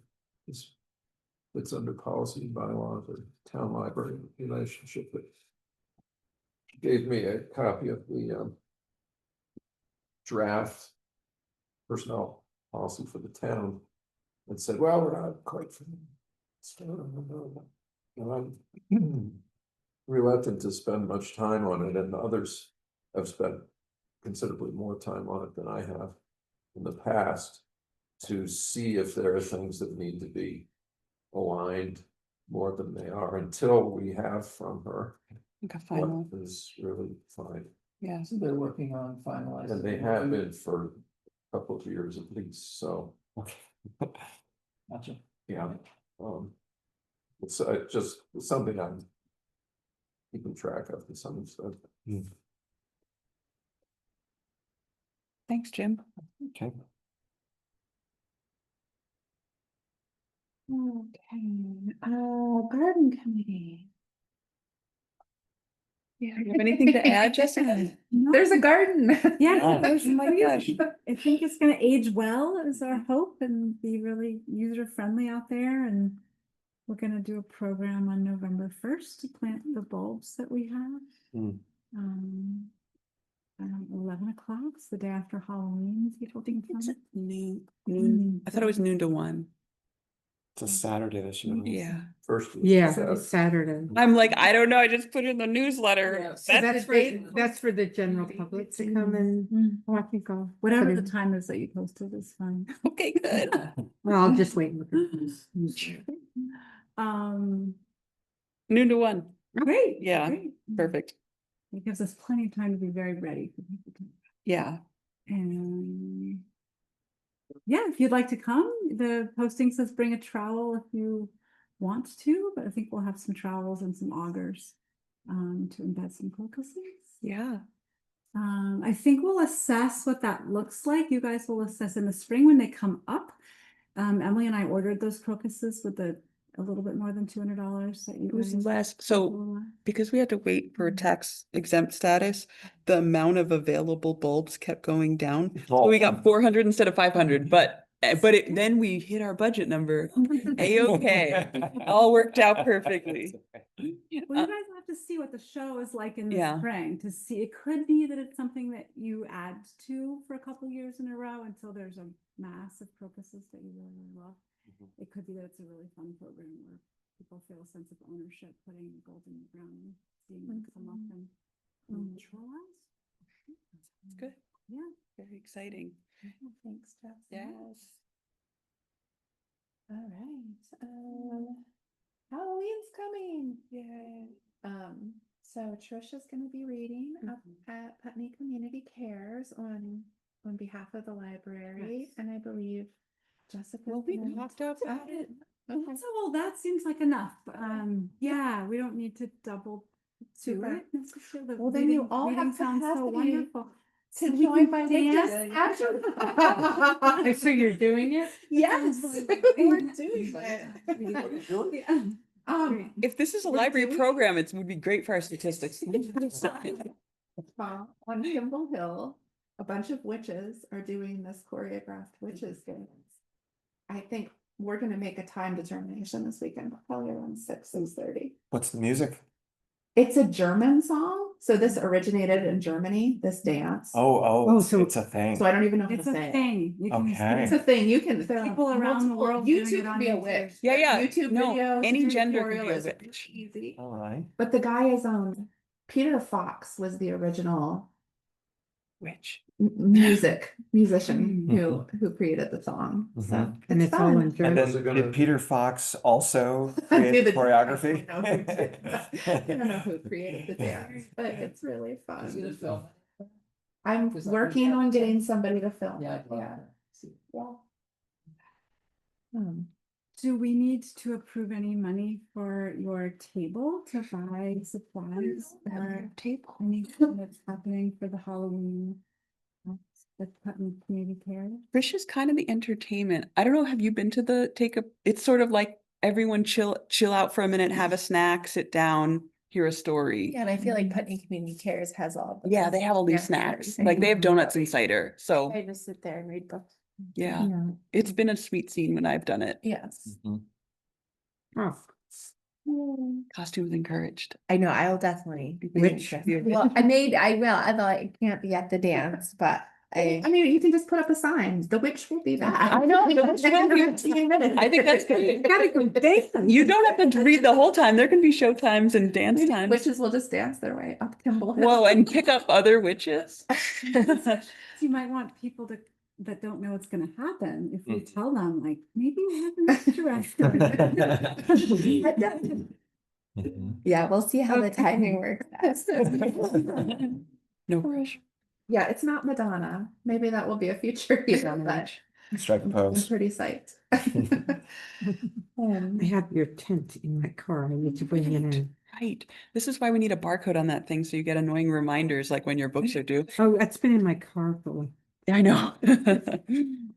it's under policy and bylaws or town library relationship, but gave me a copy of the draft personnel policy for the town and said, well, we're not quite. I'm reluctant to spend much time on it, and others have spent considerably more time on it than I have in the past to see if there are things that need to be aligned more than they are until we have from her Like a what final. is really fine. Yeah. So they're working on finalizing. And they have been for a couple of years at least, so. Gotcha. Yeah, it's just something I'm keeping track of to some extent. Thanks, Jim. Okay. Okay, garden committee. Yeah, you have anything to add, Jessica? There's a garden. Yeah, Oh. there's my gosh. I think it's gonna age well is our hope and be really user friendly out there, and we're gonna do a program on November 1st to plant the bulbs that we have. Mm. 11 o'clock, it's the day after Halloween. People think It's fun. at noon. I thought it was noon to 1. It's a Saturday this year. Yeah. First. was Yeah, Saturday. it's Saturday. I'm like, I don't know. I just put it in the newsletter. So that's for the general public to come and watch and go. Whatever the time is that you posted is fine. Okay, good. Well, I'll just wait. And look at this. Noon to 1. Great. Yeah, great. perfect. It gives us plenty of time to be very ready for people to. Yeah. And yeah, if you'd like to come, the posting says bring a trowel if you want to, but I think we'll have some trowels and some augers to embed some crocuses. Yeah. I think we'll assess what that looks like. You guys will assess in the spring when they come up. Emily and I ordered those crocuses with a little bit more than $200 that you It was guys. less, a so little less. because we had to wait for Mhm. tax exempt status, the amount of available bulbs kept going down. So we got 400 instead of 500, but then we hit our budget number. A-okay. All worked out perfectly. Well, you Uh, guys will have to see what the show is like in the Yeah. spring to see. It could be that it's something that you add to for a couple years in a row until there's a mass of crocuses that you really, really love. It could be that it's a really fun program where people feel a sense of ownership, putting gold in the ground, and seeing them come up and naturalize. It's good. Yeah. Very exciting. Thanks, Jess. Yes. All right. Halloween's coming. Yay. So Trish is going to be reading up at Putney Community Cares on behalf of the library, Yes. and I believe Jessica. Well, we talked about it. Okay. So, well, that seems like enough. Yeah, we don't need to double do Super. it necessarily. Well, then you all reading have sounds so capacity wonderful. To So we join can my dance witches. Oh, so you're doing it? Yes, Sounds we're like- doing it. Yeah. If this is a We're library doing- program, it would be great for our statistics. On Kimball Hill, a bunch of witches are doing this choreographed witches dance. I think we're gonna make a time determination this weekend, probably around 6:30. What's the music? It's a German song, so this originated in Germany, this dance. Oh, so- it's a thing. So I don't even know how to It's a say it. thing. You can Okay. It's a thing, you can. there are People around the multiple- world doing YouTube it can on be a YouTube. witch. Yeah. YouTube No, videos. any tutorial gender can be a is witch. Easy. All right. But the guy is Peter Fox was the original Witch. musician who created the song. So Mhm. And it's all in And German. Was then it gonna- did Peter Fox also Do create the- choreography? I don't know who created the dance, but it's really Is it a fun. film? I'm Is that- working on getting somebody to film. Yeah. it, Yeah. Yeah. Do we need to approve any money for your table to buy supplies or anything that's happening for the Halloween? The Putney Community Care? Trish is kind of the entertainment. I don't know, have you been to it's sort of like everyone chill out for a minute, have a snack, sit down, hear a story. Yeah, and I feel like Putney Community Cares has all. the Yeah, they have all these yeah, snacks. everything. Like they have donuts and cider. So I just sit there and read books. yeah, Yeah. it's been a sweet scene when I've done it. Yes, Mhm. Oh, Costumes encouraged. I know, I'll definitely. be Which- interested. Well, I will, although I can't be at the dance, but I mean, you can just put up a sign, the witch will be back. I know, the witch will be- 15 minutes. I think that's good. gotta go dance. You don't have to read the whole time. There can be show times and dance times. Witches will just dance their way up Kimball Hill. Whoa, and pick up other witches. You might want people that don't know what's gonna happen, if we Mm. tell them, like, maybe you have an extra. Mhm. Yeah, we'll see how the Okay. timing works. No pressure. Yeah, it's not Madonna. Maybe that will be a future year, but Strike a I'm pose. pretty psyched. I have your tent in my car. I need to bring it in. Right. This is why we need a barcode on that thing, so you get annoying reminders like when your books are due. Oh, that's been in my car for like. Yeah, I know.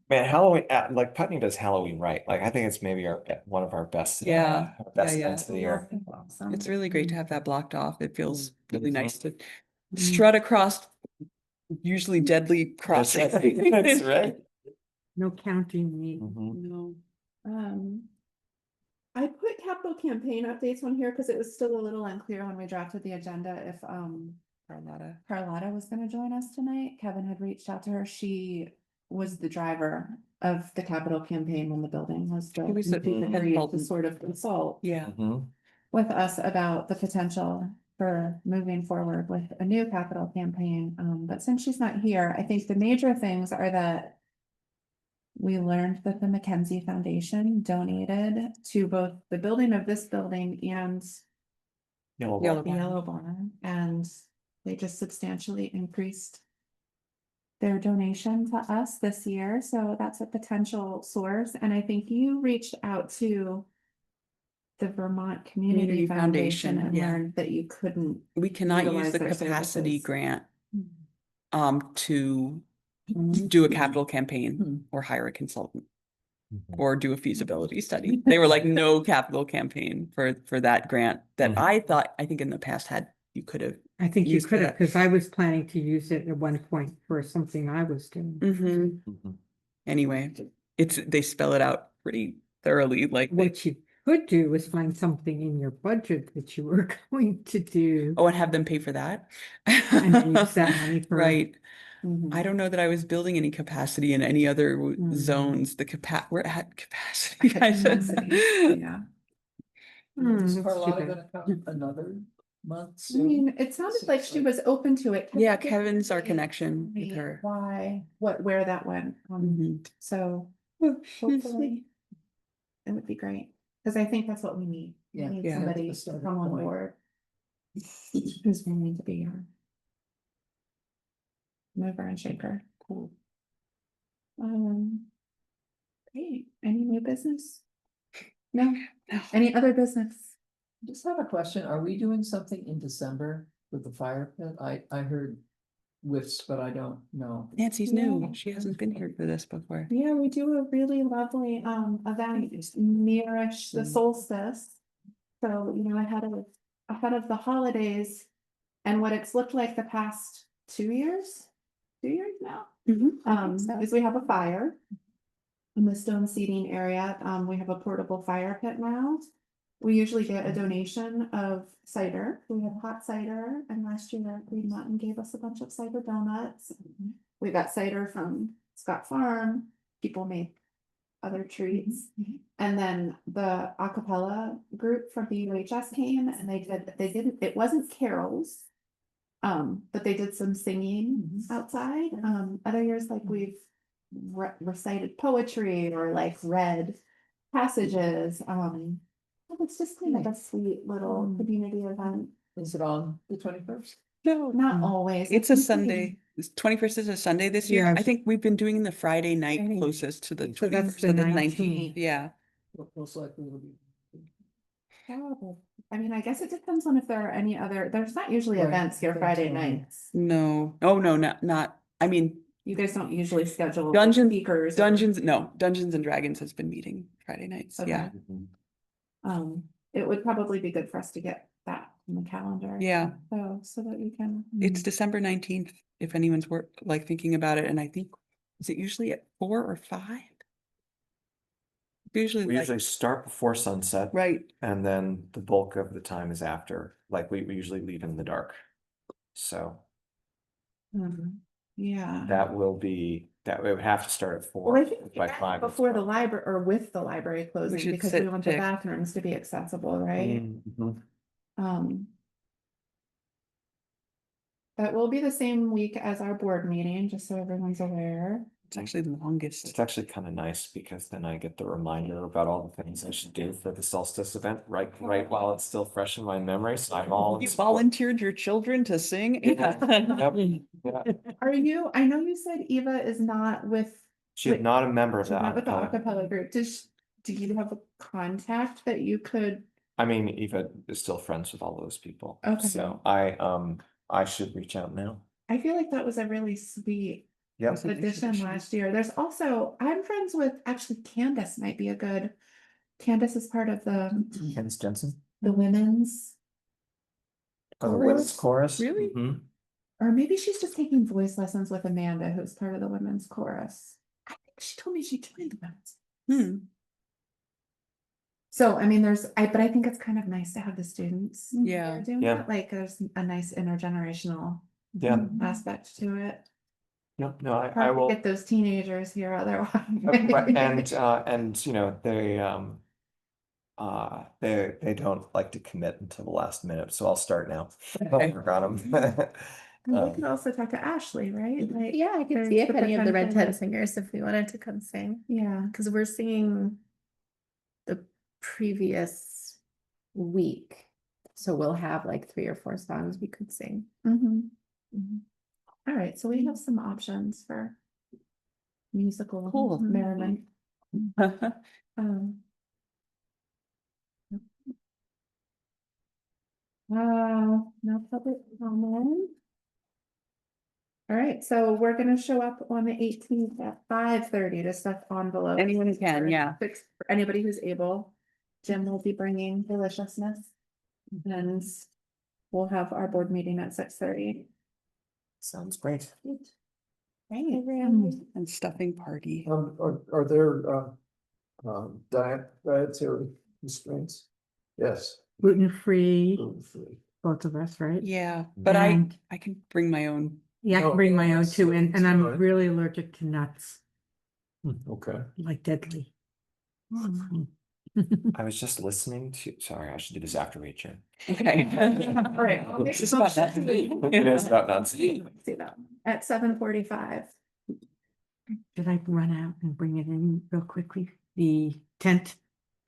Man, Halloween, like Putney does Halloween right. Like I think it's maybe one of our best, Yeah. best Yeah. events of the year. Awesome. It's really great to have that blocked off. It feels really nice to Mm. strut across usually deadly That's right. crossing. That's right. No counting me. Mhm. No. I put capital campaign updates on here because it was still a little unclear when we drafted the agenda if Carlotta was gonna join us tonight. Kevin had reached out to her. She was the driver of the capital campaign when the building was built. She was the and she head agreed to consultant. sort of consult Yeah. Mhm. with us about the potential for moving forward with a new capital campaign. But since she's not here, I think the major things are that we learned that the Mackenzie Foundation donated to both the building of this building and Yellow. Yellow. the Barn. Yellow Barn, and they just substantially increased their donation to us this year, so that's a potential source, and I think you reached out to the Vermont Community Community Foundation Foundation, and yeah. learned that you couldn't. We cannot use utilize the their capacity services. grant Mm-hmm. to do a capital campaign or hire a consultant or do a feasibility study. They were like, no capital campaign for that grant that I think in the past you could have. I think you used for could have, that. because I was planning to use it at one point for something I was doing. Mhm. Anyway, they spell it out pretty thoroughly, like What you could do is find something in your budget that you were going to do. oh, and have them pay for that. And use that money for. Right. Mhm. I don't know that I was building any capacity in any other zones. We're at capacity, guys. Capacity, yeah. Is that's too Carlotta bad. gonna come another month I soon? mean, it sounded like she was open to it. Yeah, Kevin's our connection with Me, her. Why, where that went, Mhm. so Oh, hopefully. It would be great, because I think that's what we need. We Yeah. need Yeah. somebody That's to the come on point. board. Who's willing to be our mover and shaker. Cool. Great, any new business? No, No. any other business? Just have a question. Are we doing something in December with the fire pit? I heard whiffs, but I don't know. Nancy's Yeah. new. She hasn't been here for this before. Yeah, we do a really lovely event nearish the solstice. So, ahead of the holidays, and what it's looked like the past 2 years now. Is we have a fire in the stone seating area. We have a portable fire pit now. We usually get a donation of cider. We have hot cider, and last year Green Mountain gave us a bunch of cider donuts. We got cider from Scott Farm. People made other treats. And then the a cappella group from the UHS came and it wasn't carols. But they did some singing outside. Other years, like we've recited poetry or like read passages. It's just kind of a sweet little community event. Is it on the 21st? No, Not always. it's a usually- Sunday. 21st is a Sunday this year. Yeah. I think we've been doing the Friday night Friday. closest to the So that's 21st the to the 19th. 19th. Yeah. Most likely it'll be. Terrible. I mean, I guess it depends on if there are any other, there's not usually Right, events here that's Friday fine. nights. No. Oh, no, not. I mean, You guys don't usually schedule Dungeon- speakers. or- Dungeons and Dragons has been meeting Friday nights. Okay. Yeah. It would probably be good for us to get that on the calendar. Yeah. So that we can. It's December 19th, if anyone's thinking about it. And I think, is it usually at 4 or 5? Usually, We usually start before sunset. right. And then the bulk of the time is after, like we usually leave in the dark. So Yeah. that we would have to start at Well, I 4 think by 5. before the library or with the library closing, should because we sit want the pick. bathrooms to be accessible, right? Mhm. That will be the same week as our board meeting, just so everyone's aware. It's actually the longest. It's actually kind of nice because then I get the reminder about all the things I should do for the solstice event, right while it's still fresh in my memory, so I'm all. in You support. volunteered your children to sing? Yep. Yeah. I know you said Eva is not with, She's Wait, not a member of she's the not with the acapella. acapella group. Do you have a contact that you could? I mean, Eva is still friends with all those people. Okay. So I should reach out now. I feel like that was a really sweet Yep. addition last year. There's also, I'm friends with, actually Candace might be a good, Candace is part of the Ken's Jensen. women's, Oh, the women's chorus. Really? Mhm. or maybe she's just taking voice lessons with Amanda, who's part of the women's chorus. I think she told me she joined the women's. Hmm. So, I mean, but I think it's kind of nice to have the students. Yeah. Doing Yeah. that, like, there's a nice intergenerational Yeah. aspect to it. Yep. No, I Hard to will. get those teenagers here otherwise. And you know, they don't like to commit until the last minute, so I'll start now. Okay. Work on 'em. And we could also talk to Ashley, right? Like, Yeah, I could there's see if the any of the Red potential Tent that- singers, if we wanted to come sing, Yeah, because we're singing the previous week. So we'll have like 3 or 4 songs we could sing. Mhm. All right, so we have some options for musical Cool. merriment. Um, no public comment. All right, so we're gonna show up on the 18th at 5:30 to stuff envelopes. Anyone can, yeah. For anybody who's able. Jim will be bringing deliciousness. And we'll have our board meeting at 6:30. Sounds great. Right. And stuffing party. Are there, dietary constraints? Yes. Gluten-free, Gluten-free. both of us, right? Yeah, but I And- can bring my own. Yeah, I No, can bring my own that's- too, and that's I'm fine. really allergic to nuts, Okay. like deadly. I was just listening to, sorry, I should do this after we adjourn. Okay. All right. It's just about that. It is about nuts. See that at 7:45. Did I run out and bring it in real quickly? The tent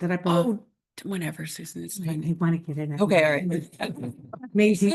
that I bought. Oh, whenever, Susan, it's I fine. want to get in. it. Okay, all right. Amazing.